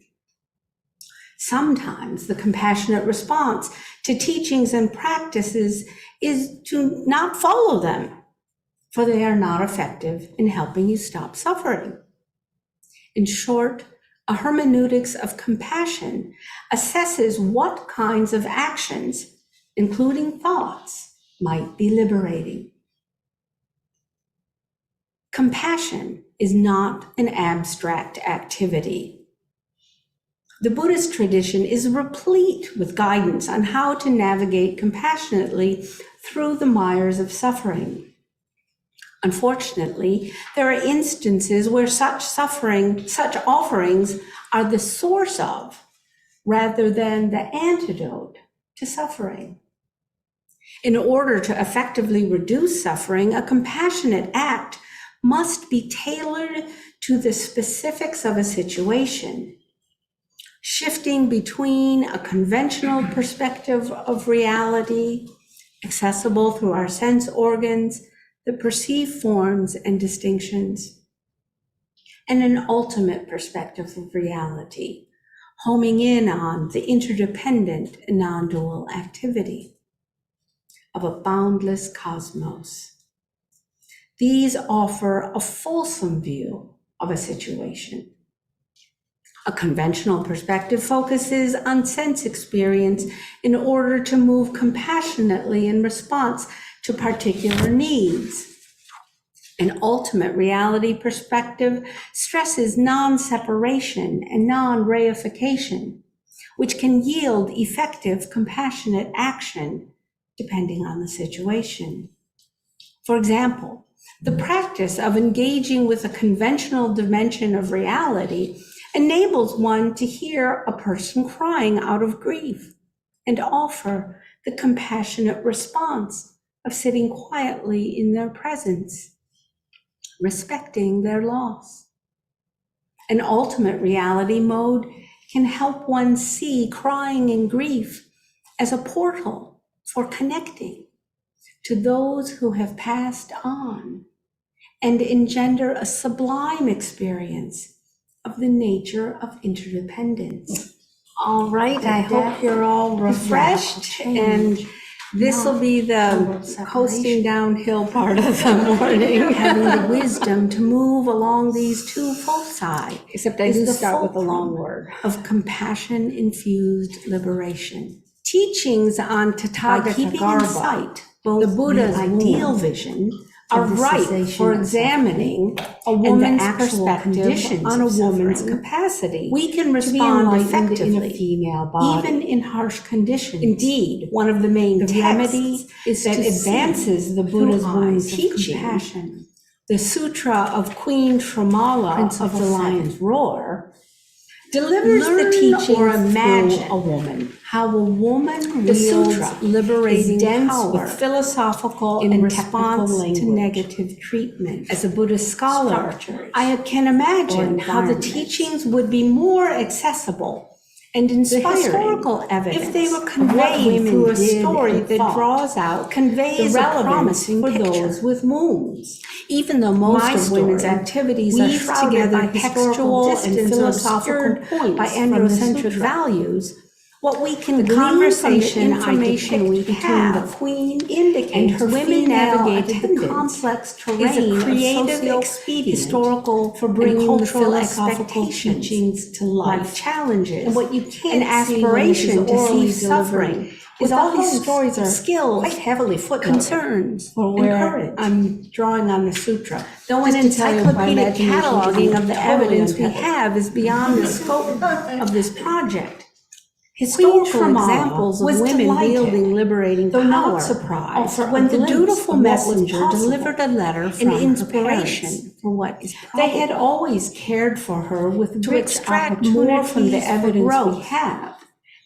Sometimes the compassionate response to teachings and practices is to not follow them, for they are not effective in helping you stop suffering. In short, a hermeneutics of compassion assesses what kinds of actions, including thoughts, might be liberating. Compassion is not an abstract activity. The Buddhist tradition is replete with guidance on how to navigate compassionately through the mires of suffering. Unfortunately, there are instances where such offerings are the source of, rather than the antidote to suffering. In order to effectively reduce suffering, a compassionate act must be tailored to the specifics of a situation, shifting between a conventional perspective of reality, accessible through our sense organs, the perceived forms and distinctions, and an ultimate perspective of reality, homing in on the interdependent and non-dual activity of a boundless cosmos. These offer a fulsome view of a situation. A conventional perspective focuses on sense experience in order to move compassionately in response to particular needs. An ultimate reality perspective stresses non-separation and non-reification, which can yield effective compassionate action depending on the situation. For example, the practice of engaging with a conventional dimension of reality enables one to hear a person crying out of grief and offer the compassionate response of sitting quietly in their presence, respecting their loss. An ultimate reality mode can help one see crying and grief as a portal for connecting to those who have passed on and engender a sublime experience of the nature of interdependence. All right, I hope you're all refreshed, and this will be the coasting downhill part of the morning, having the wisdom to move along these two foci. Except I do start with a long word. Of compassion-infused liberation. Teachings on Tathagata keeping in sight both the Buddha's ideal vision are right for examining a woman's perspective on a woman's capacity. We can respond effectively in a female body, even in harsh conditions. Indeed, one of the main remedies is that advances the Buddha's woman's teaching. The Sutra of Queen Tramala of the Lion's Roar delivers the teaching or imagine a woman, how a woman wields liberating power with philosophical and response to negative treatment. As a Buddhist scholar, I can imagine how the teachings would be more accessible and inspiring. The historical evidence, if they were conveyed through a story that draws out, conveys the relevance for those with wounds. Even though most of women's activities are shrouded by textual and philosophical points by androcentric values, What we can The glean from the conversation I information we depict have between the queen indicates and her women female navigated the attendants complex is terrain a of creative socio expedient historical for bringing and the cultural philosophical expectations, teachings to like life. challenges, And what you an can't see when this is aspiration to orally see suffering. delivered With is the all these host stories are skills quite heavily footnoted. concerns for and where courage. I'm drawing on the Sutra. Though Just an to tell you, my encyclopedic imagination cataloging isn't of the totally evidence we untethered. have is beyond the scope of this project. Queen Historical Shramala examples of was women delighted, wielding liberating though not power surprised, offer when a the glimpse dutiful of what was messenger possible, delivered a letter an from her inspiration parents. for what is They had probable. always cared for her with To rich extract more from the opportunities for evidence we growth. have,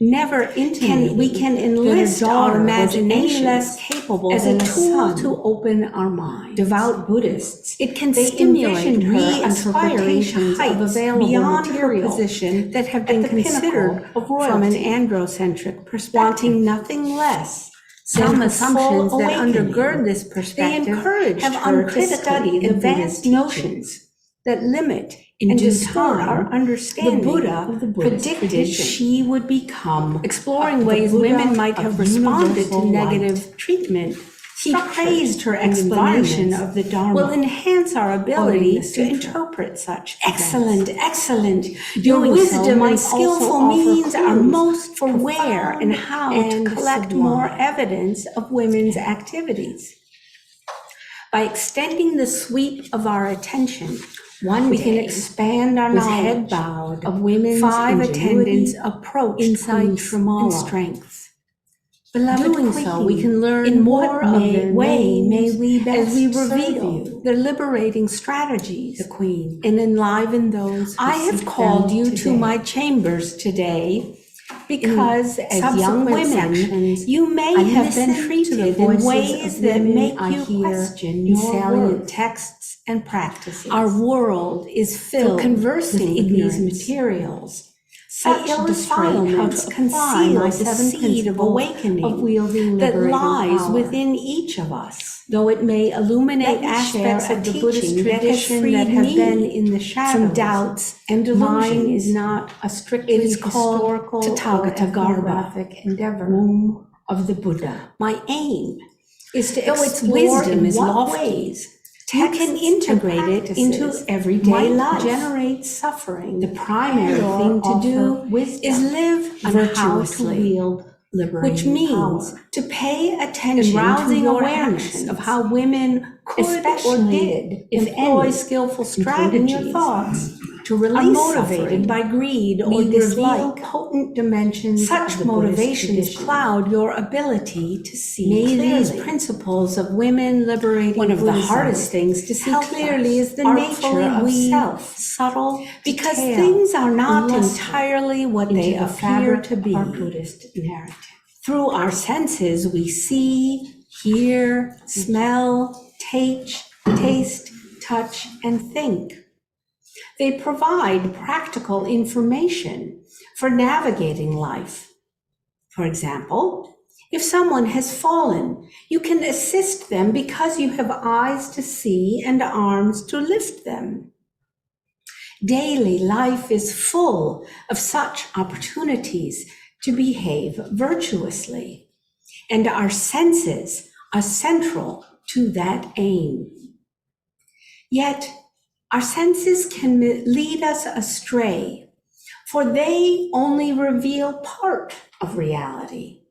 never intimating We can that enlist a our daughter was any imaginations less capable as than a a tool son. to open our minds. Devout Buddhists, It can they stimulate envisioned her re-aspiring to interpretations of heights available beyond her material position that have at been the pinnacle considered of from an royalty, androcentric perspective. wanting nothing less Some than her assumptions full that awakening. undergird this They perspective encouraged have her to uncritically study the advanced Buddhist notions that limit In and due distort time, our understanding the Buddha of the Buddhist predicted tradition. she would become Exploring the ways Buddha women might of have responded to universal negative light. treatment. He Structures praised her and explanation environments of the Dharma will will enhance our ability the to Sutra. interpret such Excellent, events. excellent. Your Doing so wisdom might and skillful also offer means are clues most for where profound and how and to collect sublime. more evidence of women's activities. By extending the sweep of our attention, One we can day, expand our with head knowledge bowed, of women's five attendants' ingenuity, approach, insights, insights, and and strengths. Beloved Doing Queen, so, we can learn in more what of their way may names we best as we serve reveal you? their liberating strategies The Queen. and enliven those who I have seek called them you today. to my chambers today Because as young subsequent women, sections, you may I have been listen to the treated in voices ways of that women make I you hear question in your salient worth. texts And practices. Our world is filled conversing with with these ignorance. materials. Such I illustrate how defilements to apply my conceal the seven seed of principles awakening of wielding that liberating lies power. within each of us. Though it may Illuminate let me aspects share of a the Buddhist teaching that has tradition freed that have me been in the shadows. from doubts and Mine delusions. is not a strictly It is called historical or Tathagata Garba, ethnographic endeavor. womb of the Buddha. My aim is to Though its explore wisdom in is what lofty, ways you texts can and integrate it into practices everyday might life. generate suffering. The primary and/or thing to offer do wisdom is live on how to virtuously, wield liberating which means power. to pay And attention to rousing your awareness actions, of how women could or especially did if employ any, skillful including your strategies thoughts, to are release motivated suffering. by greed or We reveal dislike. potent dimensions Such of the Buddhist motivations tradition. cloud your ability to see May clearly. these principles of women liberating One of the Buddhism hardest things to see help clearly us is the nature artfully of weave self, subtle because detail things are not luster entirely what into they the appear fabric to be. of our Buddhist narrative. Through our senses, we see, hear, smell, taste, touch, and think. They provide practical information for navigating life. For example, if someone has fallen, you can assist them because you have eyes to see and arms to lift them. Daily life is full of such opportunities to behave virtuously, and our senses are central to that aim. Yet, our senses can lead us astray, for they only reveal part of reality.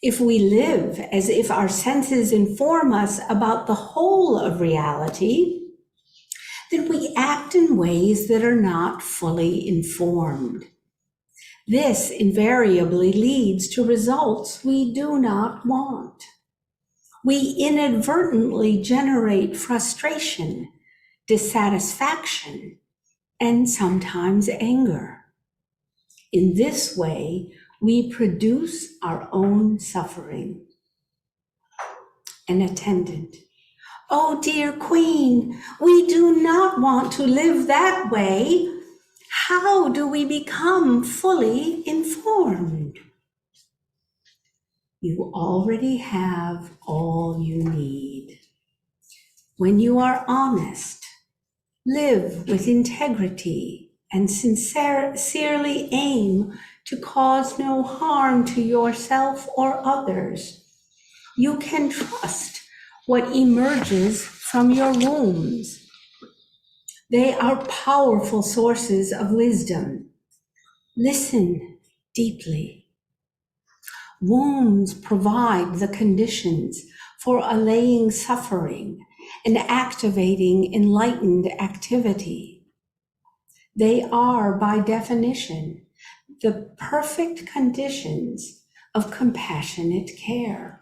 If we live as if our senses inform us about the whole of reality, then we act in ways that are not fully informed. This invariably leads to results we do not want. We inadvertently generate frustration, dissatisfaction, and sometimes anger. In this way, we produce our own suffering. An attendant. Oh, dear Queen, we do not want to live that way. How do we become fully informed? You already have all you need. When you are honest, live with integrity, and sincerely aim to cause no harm to yourself or others. You can trust what emerges from your wombs. They are powerful sources of wisdom. Listen deeply. Wombs provide the conditions for allaying suffering and activating enlightened activity. They are, by definition, the perfect conditions of compassionate care,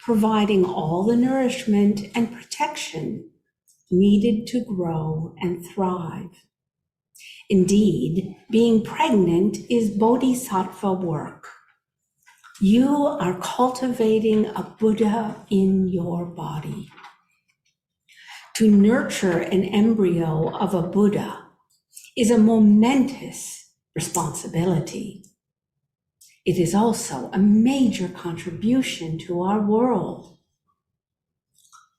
providing all the nourishment and protection needed to grow and thrive. Indeed, being pregnant is bodhisattva work. You are cultivating a Buddha in your body. To nurture an embryo of a Buddha is a momentous responsibility. It is also a major contribution to our world.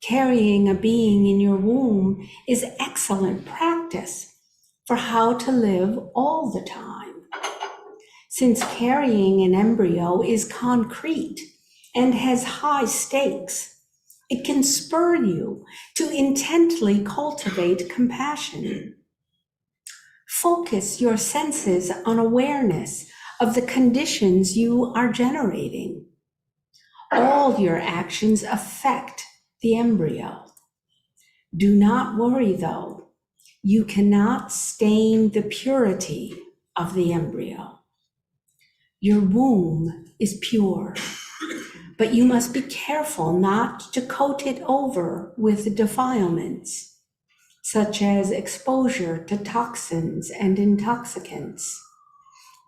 Carrying a being in your womb is excellent practice for how to live all the time. Since carrying an embryo is concrete and has high stakes, it can spur you to intently cultivate compassion. Focus your senses on awareness of the conditions you are generating. All your actions affect the embryo. Do not worry, though. You cannot stain the purity of the embryo. Your womb is pure, but you must be careful not to coat it over with defilements, such as exposure to toxins and intoxicants,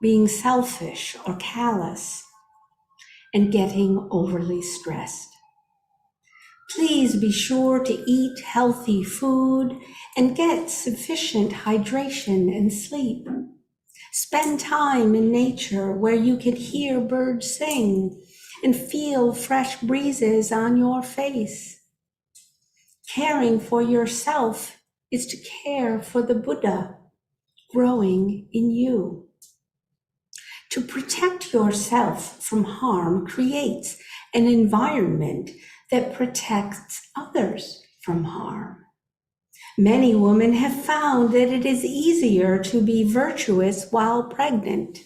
being selfish or callous, and getting overly stressed. Please be sure to eat healthy food and get sufficient hydration and sleep. Spend time in nature where you can hear birds sing and feel fresh breezes on your face. Caring for yourself is to care for the Buddha growing in you. To protect yourself from harm creates an environment that protects others from harm. Many women have found that it is easier to be virtuous while pregnant.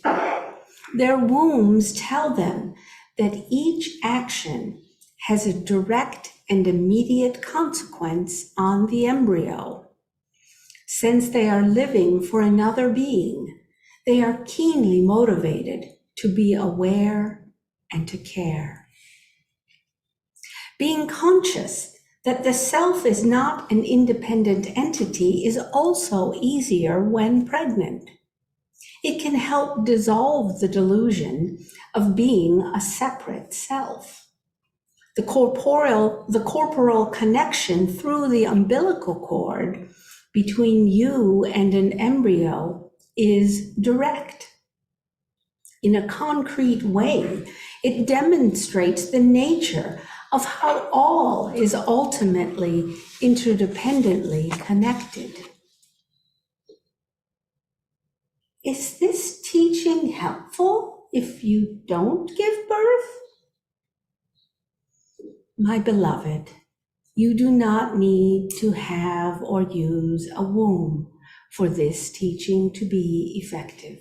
Their wombs tell them that each action has a direct and immediate consequence on the embryo. Since they are living for another being, they are keenly motivated to be aware and to care. Being conscious that the self is not an independent entity is also easier when pregnant. It can help dissolve the delusion of being a separate self. The corporal connection through the umbilical cord between you and an embryo is direct. In a concrete way, it demonstrates the nature of how all is ultimately interdependently connected. Is this teaching helpful if you don't give birth? My beloved, you do not need to have or use a womb for this teaching to be effective.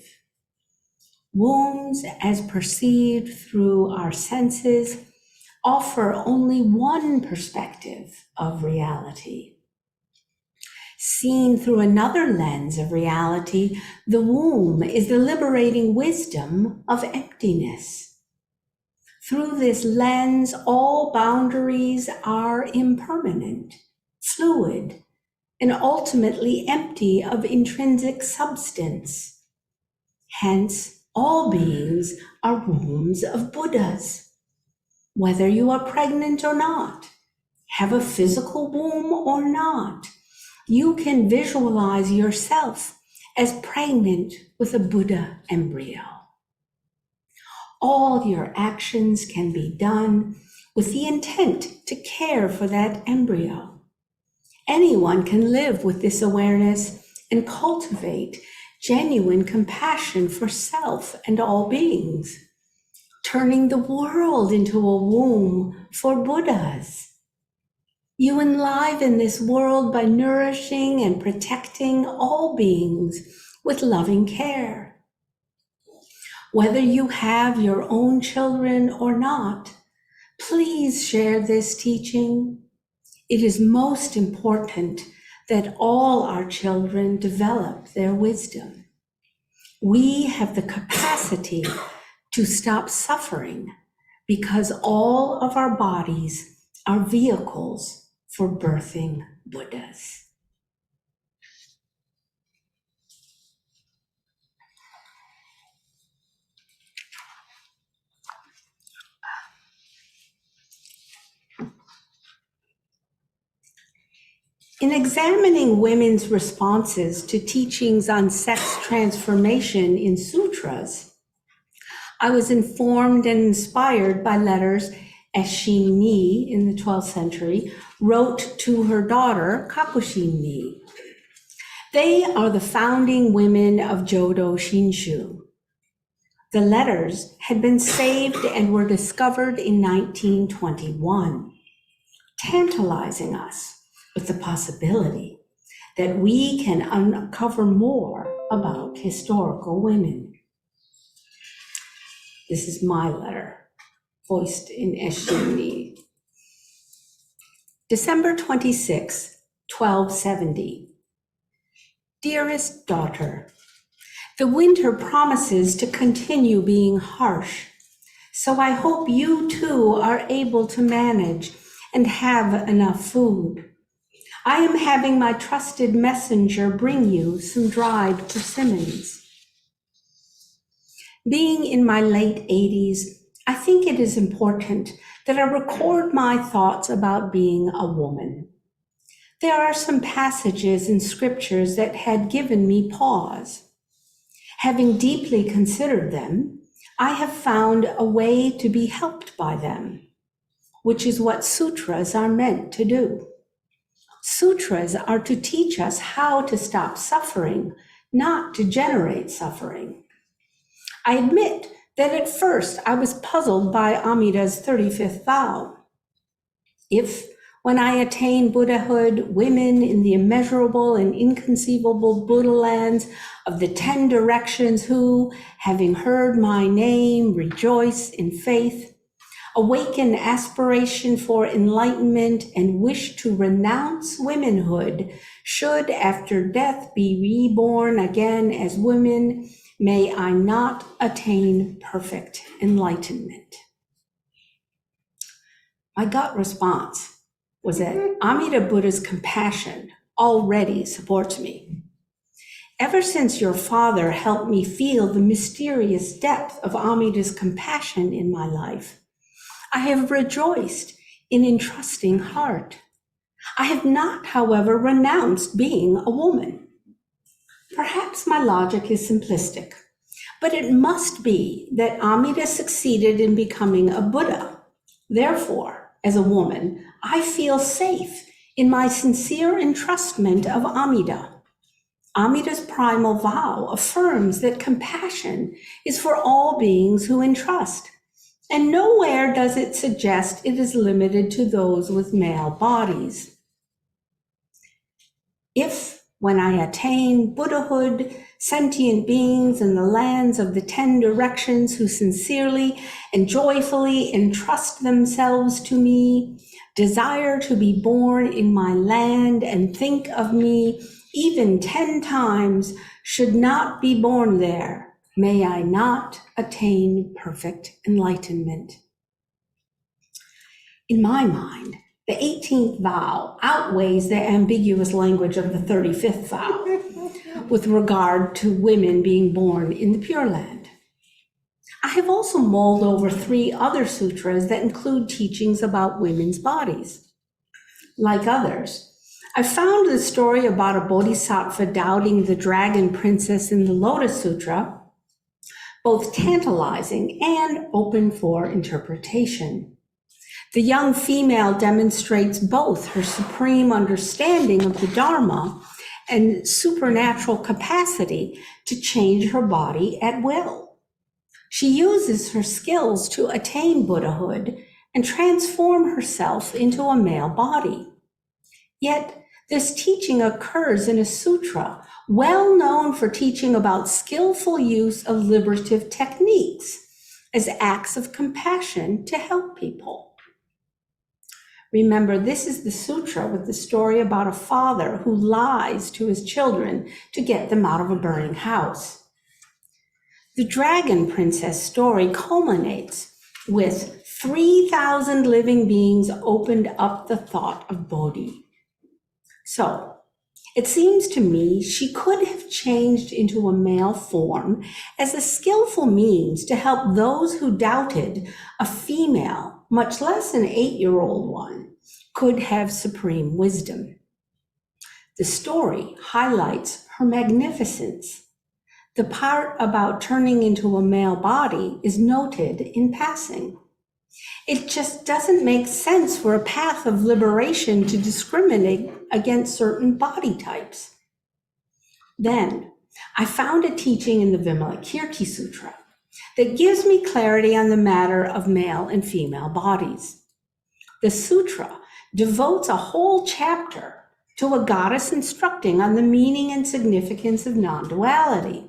Wombs, as perceived through our senses, offer only one perspective of reality. Seen through another lens of reality, the womb is the liberating wisdom of emptiness. Through this lens, all boundaries are impermanent, fluid, and ultimately empty of intrinsic substance. Hence, all beings are wombs of Buddhas. Whether you are pregnant or not, have a physical womb or not, you can visualize yourself as pregnant with a Buddha embryo. All your actions can be done with the intent to care for that embryo. Anyone can live with this awareness and cultivate genuine compassion for self and all beings, turning the world into a womb for Buddhas. You enliven this world by nourishing and protecting all beings with loving care. Whether you have your own children or not, please share this teaching. It is most important that all our children develop their wisdom. We have the capacity to stop suffering because all of our bodies are vehicles for birthing Buddhas. In examining women's responses to teachings on sex transformation in sutras, I was informed and inspired by letters Eshin-ni in the 12th century wrote to her daughter Kakushin-ni. They are the founding women of Jodo Shinshu. The letters had been saved and were discovered in 1921, tantalizing us with the possibility that we can uncover more about historical women. This is my letter, voiced in Eshin-ni. December 26, 1270. Dearest daughter, the winter promises to continue being harsh, so I hope you too are able to manage and have enough food. I am having my trusted messenger bring you some dried persimmons. Being in my late 80s, I think it is important that I record my thoughts about being a woman. There are some passages in scriptures that had given me pause. Having deeply considered them, I have found a way to be helped by them, which is what sutras are meant to do. Sutras are to teach us how to stop suffering, not to generate suffering. I admit that at first I was puzzled by Amida's 35th vow. If, when I attain Buddhahood, women in the immeasurable and inconceivable Buddha lands of the 10 directions who, having heard my name, rejoice in faith, awaken aspiration for enlightenment and wish to renounce womanhood, should after death be reborn again as women, may I not attain perfect enlightenment. My gut response was that Amida Buddha's compassion already supports me. Ever since your father helped me feel the mysterious depth of Amida's compassion in my life, I have rejoiced in entrusting heart. I have not, however, renounced being a woman. Perhaps my logic is simplistic, but it must be that Amida succeeded in becoming a Buddha. Therefore, as a woman, I feel safe in my sincere entrustment of Amida. Amida's primal vow affirms that compassion is for all beings who entrust, and nowhere does it suggest it is limited to those with male bodies. If, when I attain Buddhahood, sentient beings in the lands of the 10 directions who sincerely and joyfully entrust themselves to me, desire to be born in my land and think of me even 10 times, should not be born there, may I not attain perfect enlightenment. In my mind, the 18th vow outweighs the ambiguous language of the 35th vow with regard to women being born in the Pure Land. I have also mulled over 3 other sutras that include teachings about women's bodies. Like others, I found the story about a bodhisattva doubting the dragon princess in the Lotus Sutra both tantalizing and open for interpretation. The young female demonstrates both her supreme understanding of the Dharma and supernatural capacity to change her body at will. She uses her skills to attain Buddhahood and transform herself into a male body. Yet, this teaching occurs in a sutra well known for teaching about skillful use of liberative techniques as acts of compassion to help people. Remember, this is the sutra with the story about a father who lies to his children to get them out of a burning house. The Dragon Princess story culminates with 3,000 living beings opened up the thought of Bodhi. So, it seems to me she could have changed into a male form as a skillful means to help those who doubted a female, much less an 8-year-old one, could have supreme wisdom. The story highlights her magnificence. The part about turning into a male body is noted in passing. It just doesn't make sense for a path of liberation to discriminate against certain body types. Then, I found a teaching in the Vimalakirti Sutra that gives me clarity on the matter of male and female bodies. The sutra devotes a whole chapter to a goddess instructing on the meaning and significance of non-duality.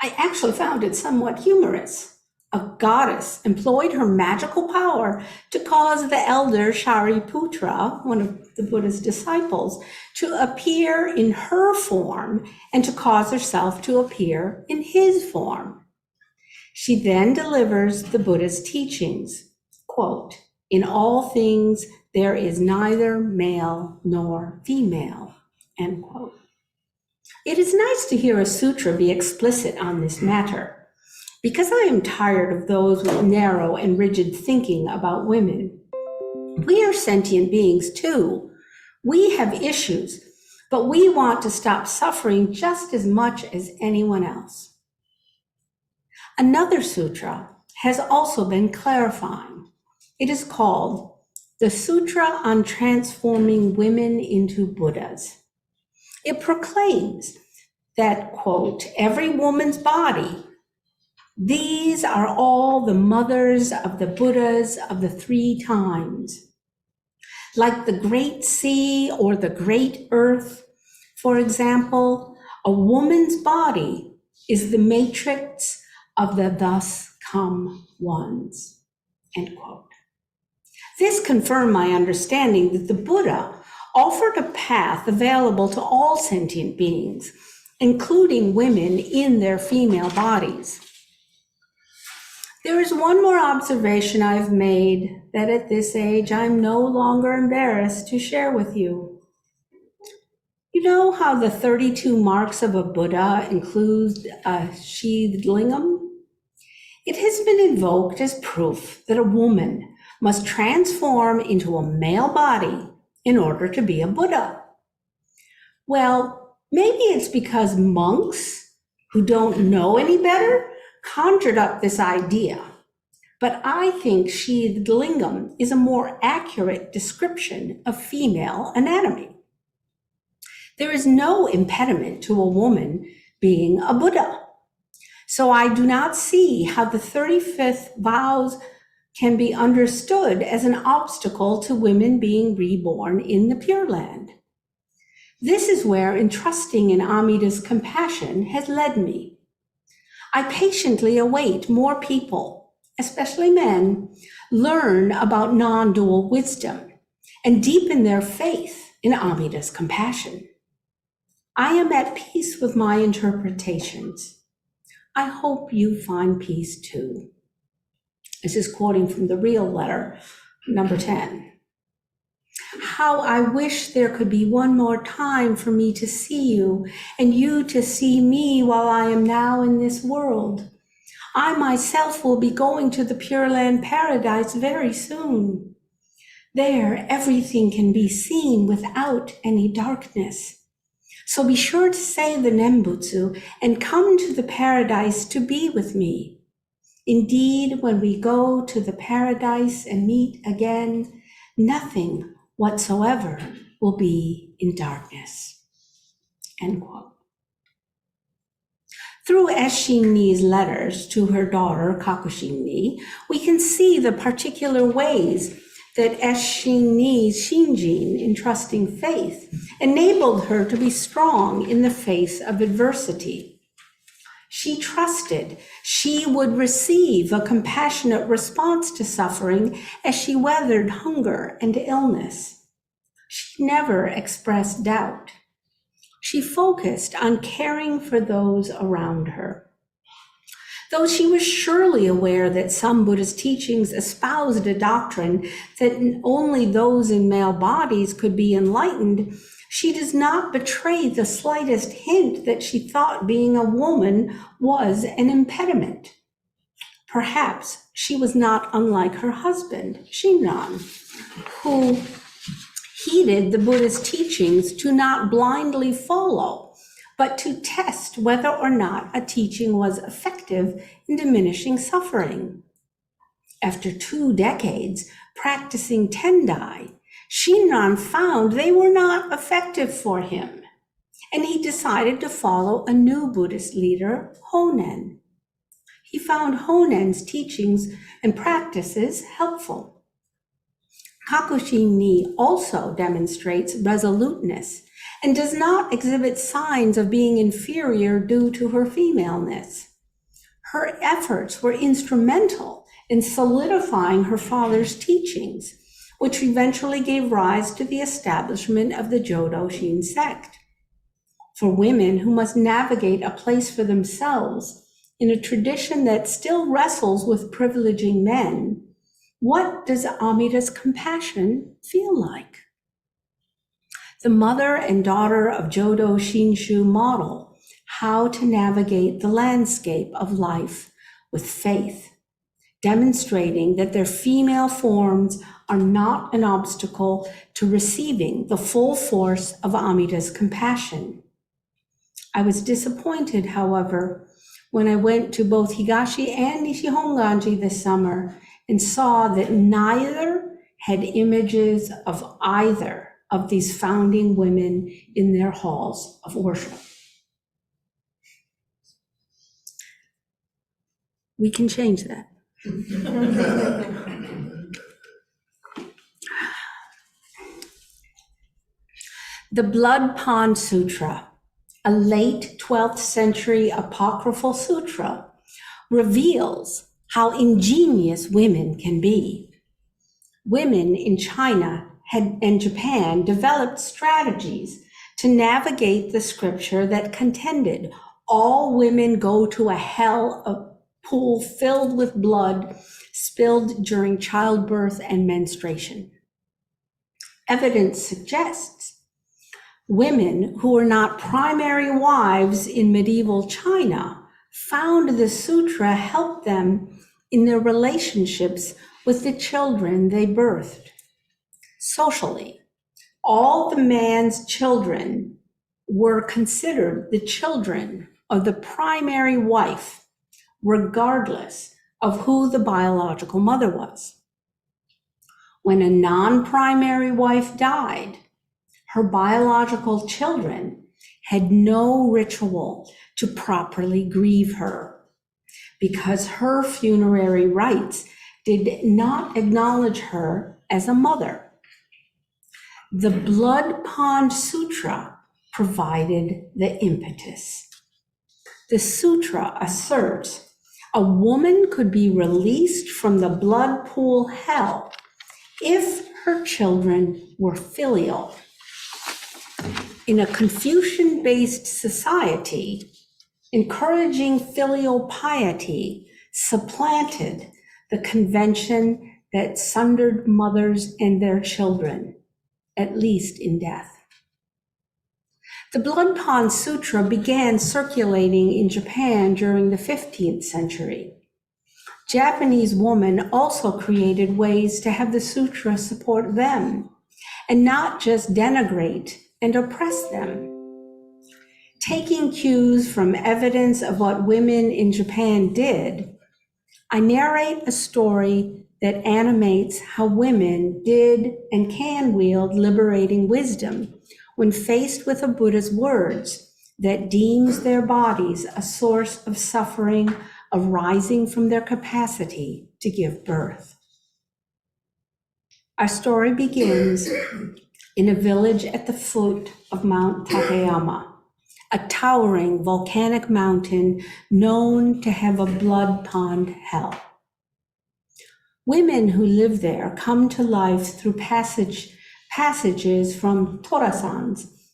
I actually found it somewhat humorous. A goddess employed her magical power to cause the elder Shariputra, one of the Buddha's disciples, to appear in her form and to cause herself to appear in his form. She then delivers the Buddha's teachings, quote, "In all things there is neither male nor female," end quote. It is nice to hear a sutra be explicit on this matter, because I am tired of those with narrow and rigid thinking about women. We are sentient beings too. We have issues, but we want to stop suffering just as much as anyone else. Another sutra has also been clarifying. It is called the Sutra on Transforming Women into Buddhas. It proclaims that, quote, "every woman's body, these are all the mothers of the Buddhas of the 3 times. Like the great sea or the great earth, for example, a woman's body is the matrix of the thus come ones," end quote. This confirmed my understanding that the Buddha offered a path available to all sentient beings, including women in their female bodies. There is one more observation I've made that at this age I'm no longer embarrassed to share with you. You know how the 32 marks of a Buddha include a sheathed lingam? It has been invoked as proof that a woman must transform into a male body in order to be a Buddha. Well, maybe it's because monks who don't know any better conjured up this idea, but I think sheathed lingam is a more accurate description of female anatomy. There is no impediment to a woman being a Buddha. So I do not see how the 35th vows can be understood as an obstacle to women being reborn in the Pure Land. This is where entrusting in Amida's compassion has led me. I patiently await more people, especially men, learn about non-dual wisdom and deepen their faith in Amida's compassion. I am at peace with my interpretations. I hope you find peace too. This is quoting from the Real Letter, number 10. How I wish there could be one more time for me to see you and you to see me while I am now in this world. I myself will be going to the Pure Land Paradise very soon. There, everything can be seen without any darkness. So be sure to say the Nembutsu and come to the paradise to be with me. Indeed, when we go to the paradise and meet again, nothing whatsoever will be in darkness. end quote. Through Eshin-ni's letters to her daughter, Kakushin-ni, we can see the particular ways that Eshin-ni's Shinjin, entrusting faith, enabled her to be strong in the face of adversity. She trusted she would receive a compassionate response to suffering as she weathered hunger and illness. She never expressed doubt. She focused on caring for those around her. Though she was surely aware that some Buddhist teachings espoused a doctrine that only those in male bodies could be enlightened, she does not betray the slightest hint that she thought being a woman was an impediment. Perhaps she was not unlike her husband, Shinran, who heeded the Buddhist teachings to not blindly follow, but to test whether or not a teaching was effective in diminishing suffering. After 2 decades practicing Tendai, Shinran found they were not effective for him, and he decided to follow a new Buddhist leader, Honen. He found Honen's teachings and practices helpful. Kakushin-ni also demonstrates resoluteness and does not exhibit signs of being inferior due to her femaleness. Her efforts were instrumental in solidifying her father's teachings, which eventually gave rise to the establishment of the Jodo Shin sect. For women who must navigate a place for themselves in a tradition that still wrestles with privileging men, what does Amida's compassion feel like? The mother and daughter of Jodo Shinshu model how to navigate the landscape of life with faith, demonstrating that their female forms are not an obstacle to receiving the full force of Amida's compassion. I was disappointed, however, when I went to both Higashi and Nishihonganji this summer and saw that neither had images of either of these founding women in their halls of worship. We can change that. The Blood Pond Sutra, a late 12th century apocryphal sutra, reveals how ingenious women can be. Women in China and Japan developed strategies to navigate the scripture that contended all women go to a hell, a pool filled with blood spilled during childbirth and menstruation. Evidence suggests women who were not primary wives in medieval China found the sutra helped them in their relationships with the children they birthed. Socially, all the man's children were considered the children of the primary wife, regardless of who the biological mother was. When a non-primary wife died, her biological children had no ritual to properly grieve her, because her funerary rites did not acknowledge her as a mother. The Blood Pond Sutra provided the impetus. The sutra asserts a woman could be released from the blood pool hell if her children were filial. In a Confucian-based society, encouraging filial piety supplanted the convention that sundered mothers and their children, at least in death. The Blood Pond Sutra began circulating in Japan during the 15th century. Japanese women also created ways to have the sutra support them, and not just denigrate and oppress them. Taking cues from evidence of what women in Japan did, I narrate a story that animates how women did and can wield liberating wisdom when faced with a Buddha's words that deems their bodies a source of suffering arising from their capacity to give birth. Our story begins in a village at the foot of Mount Takeyama, a towering volcanic mountain known to have a blood pond hell. Women who live there come to life through passages from Torasan's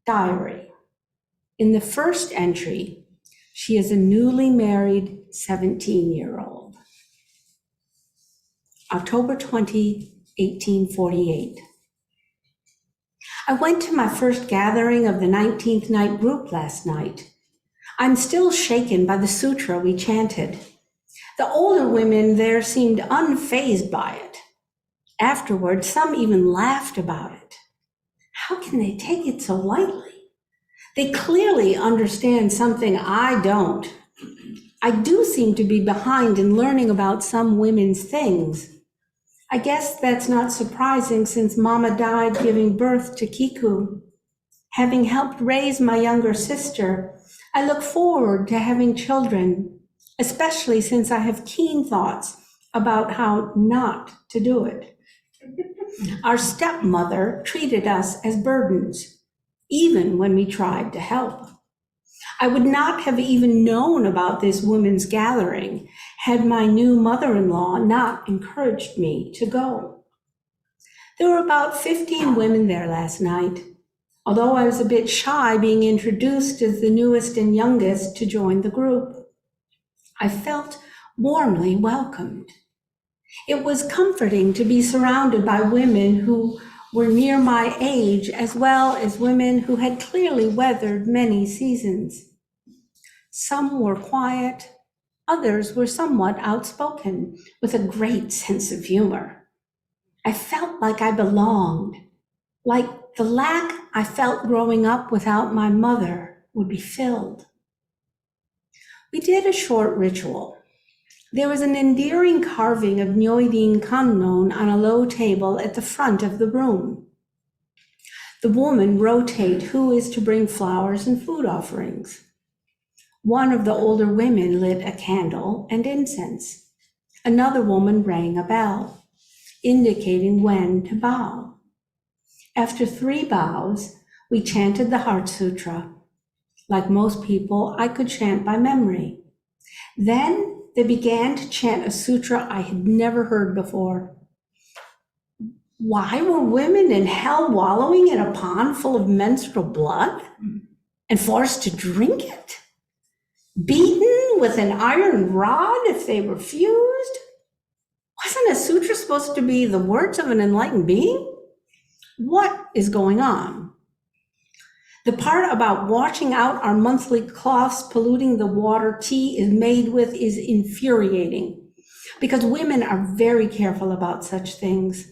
diary. In the first entry, she is a newly married 17-year-old. October 20, 1848. I went to my first gathering of the 19th night group last night. I'm still shaken by the sutra we chanted. The older women there seemed unfazed by it. Afterward, some even laughed about it. How can they take it so lightly? They clearly understand something I don't. I do seem to be behind in learning about some women's things. I guess that's not surprising since Mama died giving birth to Kiku. Having helped raise my younger sister, I look forward to having children, especially since I have keen thoughts about how not to do it. Our stepmother treated us as burdens, even when we tried to help. I would not have even known about this women's gathering had my new mother-in-law not encouraged me to go. There were about 15 women there last night, although I was a bit shy being introduced as the newest and youngest to join the group. I felt warmly welcomed. It was comforting to be surrounded by women who were near my age, as well as women who had clearly weathered many seasons. Some were quiet, others were somewhat outspoken, with a great sense of humor. I felt like I belonged, like the lack I felt growing up without my mother would be filled. We did a short ritual. There was an endearing carving of Nyoidin Kannon on a low table at the front of the room. The women rotate who is to bring flowers and food offerings. One of the older women lit a candle and incense. Another woman rang a bell, indicating when to bow. After 3 bows, we chanted the Heart Sutra. Like most people, I could chant by memory. Then they began to chant a sutra I had never heard before. Why were women in hell wallowing in a pond full of menstrual blood and forced to drink it? Beaten with an iron rod if they refused? Wasn't a sutra supposed to be the words of an enlightened being? What is going on? The part about washing out our monthly cloths polluting the water tea is made with is infuriating because women are very careful about such things.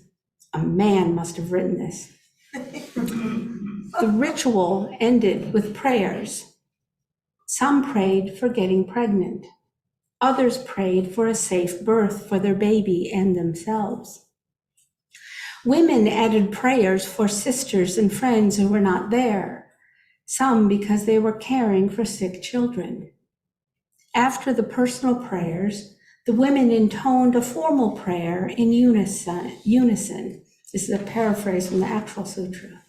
A man must have written this. The ritual ended with prayers. Some prayed for getting pregnant. Others prayed for a safe birth for their baby and themselves. Women added prayers for sisters and friends who were not there. Some because they were caring for sick children. After the personal prayers, the women intoned a formal prayer in unison. This is a paraphrase from the actual sutra.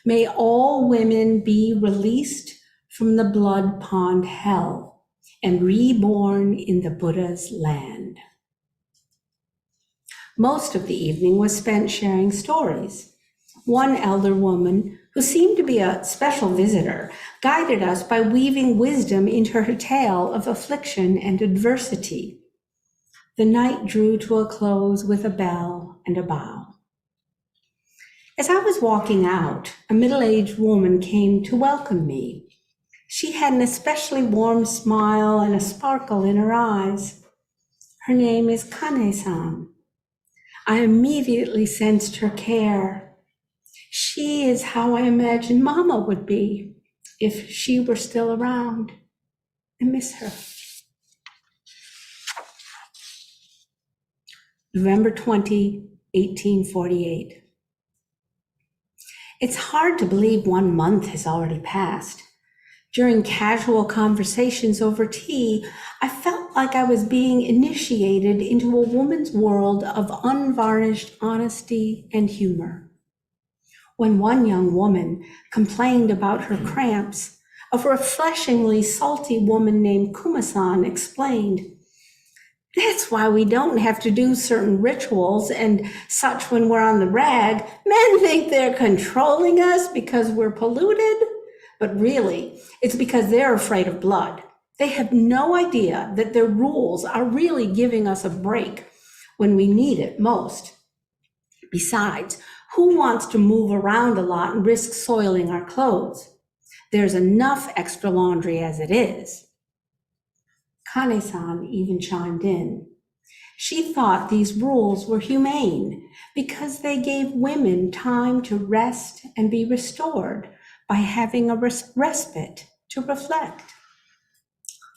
May all women be released from the blood pond hell and reborn in the Buddha's land. Most of the evening was spent sharing stories. One elder woman, who seemed to be a special visitor, guided us by weaving wisdom into her tale of affliction and adversity. The night drew to a close with a bell and a bow. As I was walking out, a middle-aged woman came to welcome me. She had an especially warm smile and a sparkle in her eyes. Her name is Kane-san. I immediately sensed her care. She is how I imagine Mama would be if she were still around. I miss her. November 20, 1848. It's hard to believe 1 month has already passed. During casual conversations over tea, I felt like I was being initiated into a woman's world of unvarnished honesty and humor. When one young woman complained about her cramps, a refreshingly salty woman named Kumasan explained, "That's why we don't have to do certain rituals and such when we're on the rag. Men think they're controlling us because we're polluted, but really, it's because they're afraid of blood. They have no idea that their rules are really giving us a break when we need it most. Besides, who wants to move around a lot and risk soiling our clothes? There's enough extra laundry as it is." Kane-san even chimed in. She thought these rules were humane because they gave women time to rest and be restored by having a respite to reflect.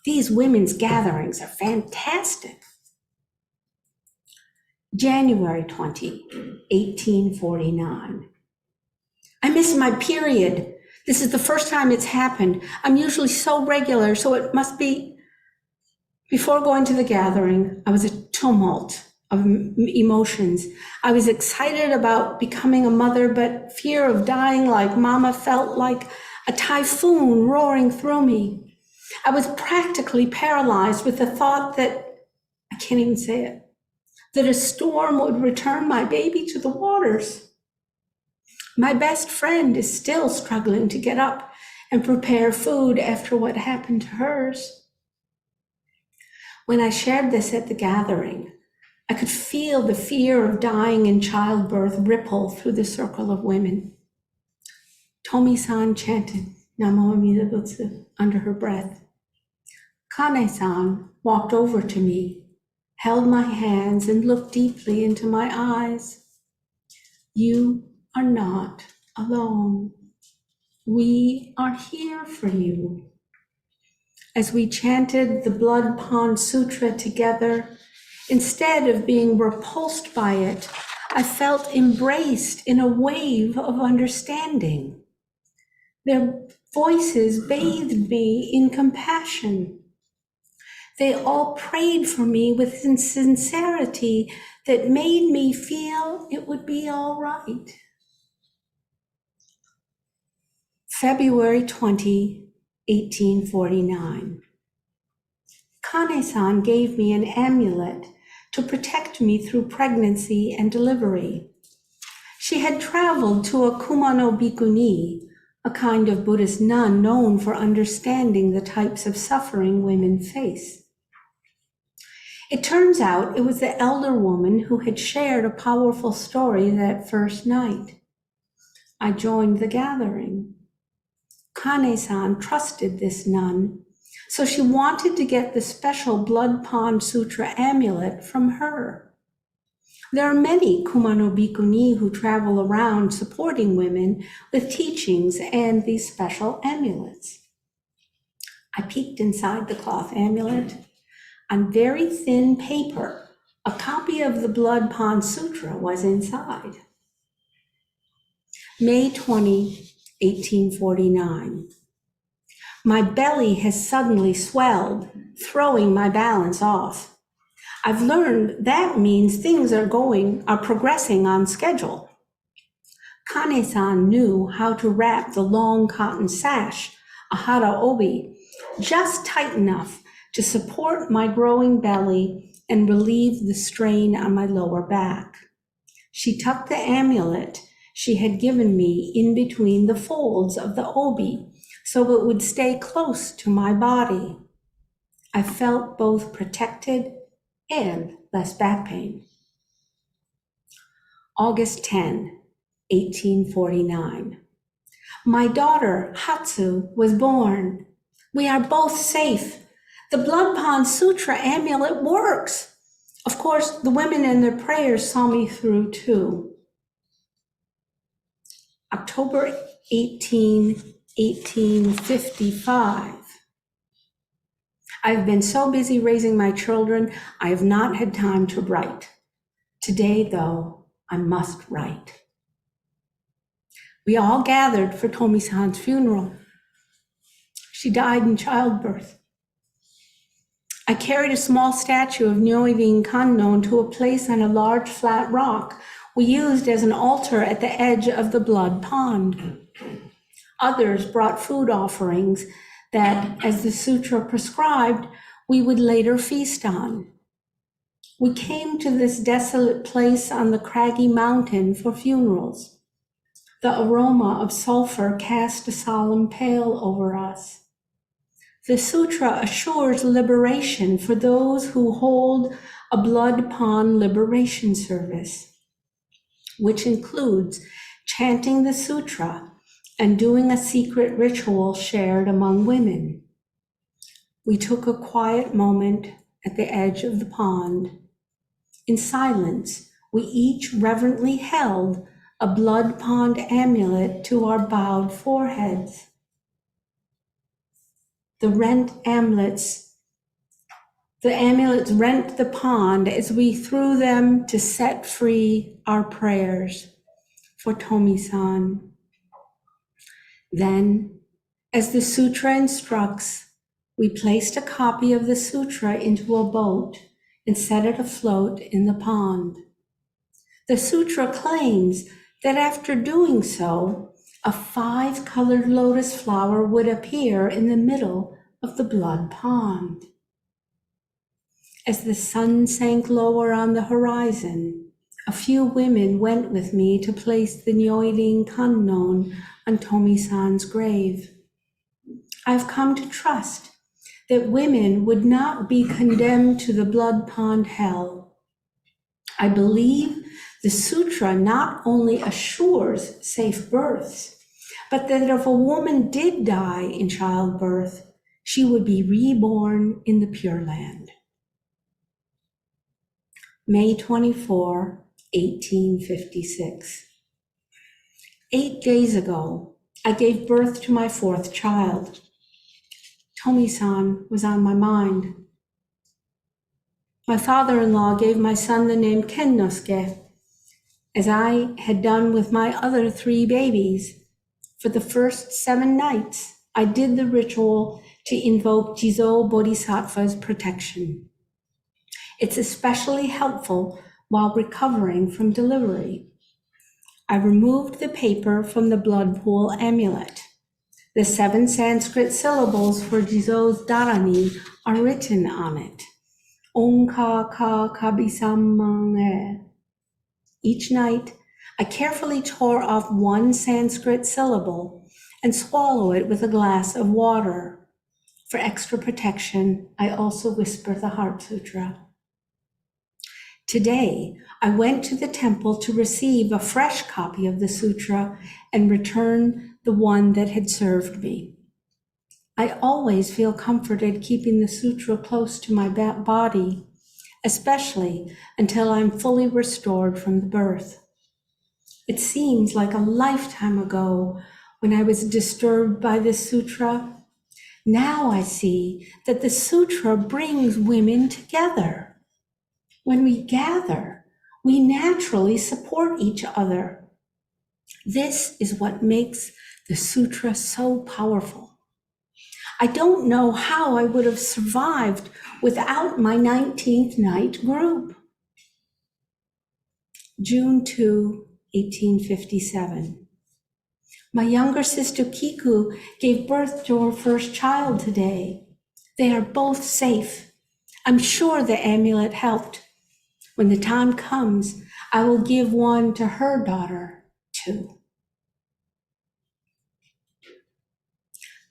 These women's gatherings are fantastic. January 20, 1849. I missed my period. This is the first time it's happened. I'm usually so regular, so it must be. Before going to the gathering, I was a tumult of emotions. I was excited about becoming a mother, but fear of dying like Mama felt like a typhoon roaring through me. I was practically paralyzed with the thought that, I can't even say it, that a storm would return my baby to the waters. My best friend is still struggling to get up and prepare food after what happened to hers. When I shared this at the gathering, I could feel the fear of dying in childbirth ripple through the circle of women. Tomi-san chanted Namo Amida Butsu under her breath. Kane-san walked over to me, held my hands, and looked deeply into my eyes. "You are not alone. We are here for you." As we chanted the Blood Pond Sutra together, instead of being repulsed by it, I felt embraced in a wave of understanding. Their voices bathed me in compassion. They all prayed for me with sincerity that made me feel it would be all right. February 20, 1849. Kane-san gave me an amulet to protect me through pregnancy and delivery. She had traveled to a Kumano Bhikkhuni, a kind of Buddhist nun known for understanding the types of suffering women face. It turns out it was the elder woman who had shared a powerful story that first night. I joined the gathering. Kane-san trusted this nun, so she wanted to get the special Blood Pond Sutra amulet from her. There are many Kumano Bhikkhuni who travel around supporting women with teachings and these special amulets. I peeked inside the cloth amulet. On very thin paper, a copy of the Blood Pond Sutra was inside. May 20, 1849. My belly has suddenly swelled, throwing my balance off. I've learned that means things are progressing on schedule. Kane-san knew how to wrap the long cotton sash, a hara obi, just tight enough to support my growing belly and relieve the strain on my lower back. She tucked the amulet she had given me in between the folds of the obi so it would stay close to my body. I felt both protected and less back pain. August 10, 1849. My daughter, Hatsu, was born. We are both safe. The Blood Pond Sutra amulet works. Of course, the women in their prayers saw me through too. October 18, 1855. I've been so busy raising my children, I have not had time to write. Today, though, I must write. We all gathered for Tomi-san's funeral. She died in childbirth. I carried a small statue of Nyoidin Kannon to a place on a large flat rock we used as an altar at the edge of the blood pond. Others brought food offerings that, as the sutra prescribed, we would later feast on. We came to this desolate place on the craggy mountain for funerals. The aroma of sulfur cast a solemn pall over us. The sutra assures liberation for those who hold a blood pond liberation service, which includes chanting the sutra and doing a secret ritual shared among women. We took a quiet moment at the edge of the pond. In silence, we each reverently held a blood pond amulet to our bowed foreheads. The amulets rent the pond as we threw them to set free our prayers for Tomi-san. Then, as the sutra instructs, we placed a copy of the sutra into a boat and set it afloat in the pond. The sutra claims that after doing so, a 5-colored lotus flower would appear in the middle of the blood pond. As the sun sank lower on the horizon, a few women went with me to place the Nyoidin Kannon on Tomi-san's grave. I've come to trust that women would not be condemned to the blood pond hell. I believe the sutra not only assures safe births, but that if a woman did die in childbirth, she would be reborn in the Pure Land. May 24, 1856. 8 days ago, I gave birth to my 4th child. Tomi-san was on my mind. My father-in-law gave my son the name Kennosuke, as I had done with my other 3 babies. For the first 7 nights, I did the ritual to invoke Jizo Bodhisattva's protection. It's especially helpful while recovering from delivery. I removed the paper from the blood pool amulet. The 7 Sanskrit syllables for Jizo's dharani are written on it. Onka ka kabisammange. Each night, I carefully tore off 1 Sanskrit syllable and swallow it with a glass of water. For extra protection, I also whisper the Heart Sutra. Today, I went to the temple to receive a fresh copy of the sutra and return the one that had served me. I always feel comforted keeping the sutra close to my body, especially until I'm fully restored from the birth. It seems like a lifetime ago when I was disturbed by this sutra. Now I see that the sutra brings women together. When we gather, we naturally support each other. This is what makes the sutra so powerful. I don't know how I would have survived without my 19th night group. June 2, 1857. My younger sister Kiku gave birth to her first child today. They are both safe. I'm sure the amulet helped. When the time comes, I will give one to her daughter too.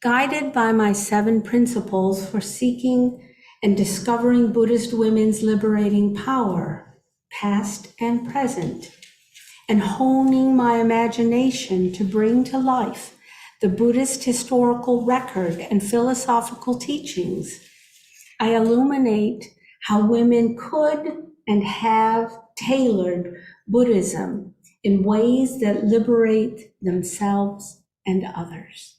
Guided by my 7 principles for seeking and discovering Buddhist women's liberating power, past and present, and honing my imagination to bring to life the Buddhist historical record and philosophical teachings, I illuminate how women could and have tailored Buddhism in ways that liberate themselves and others.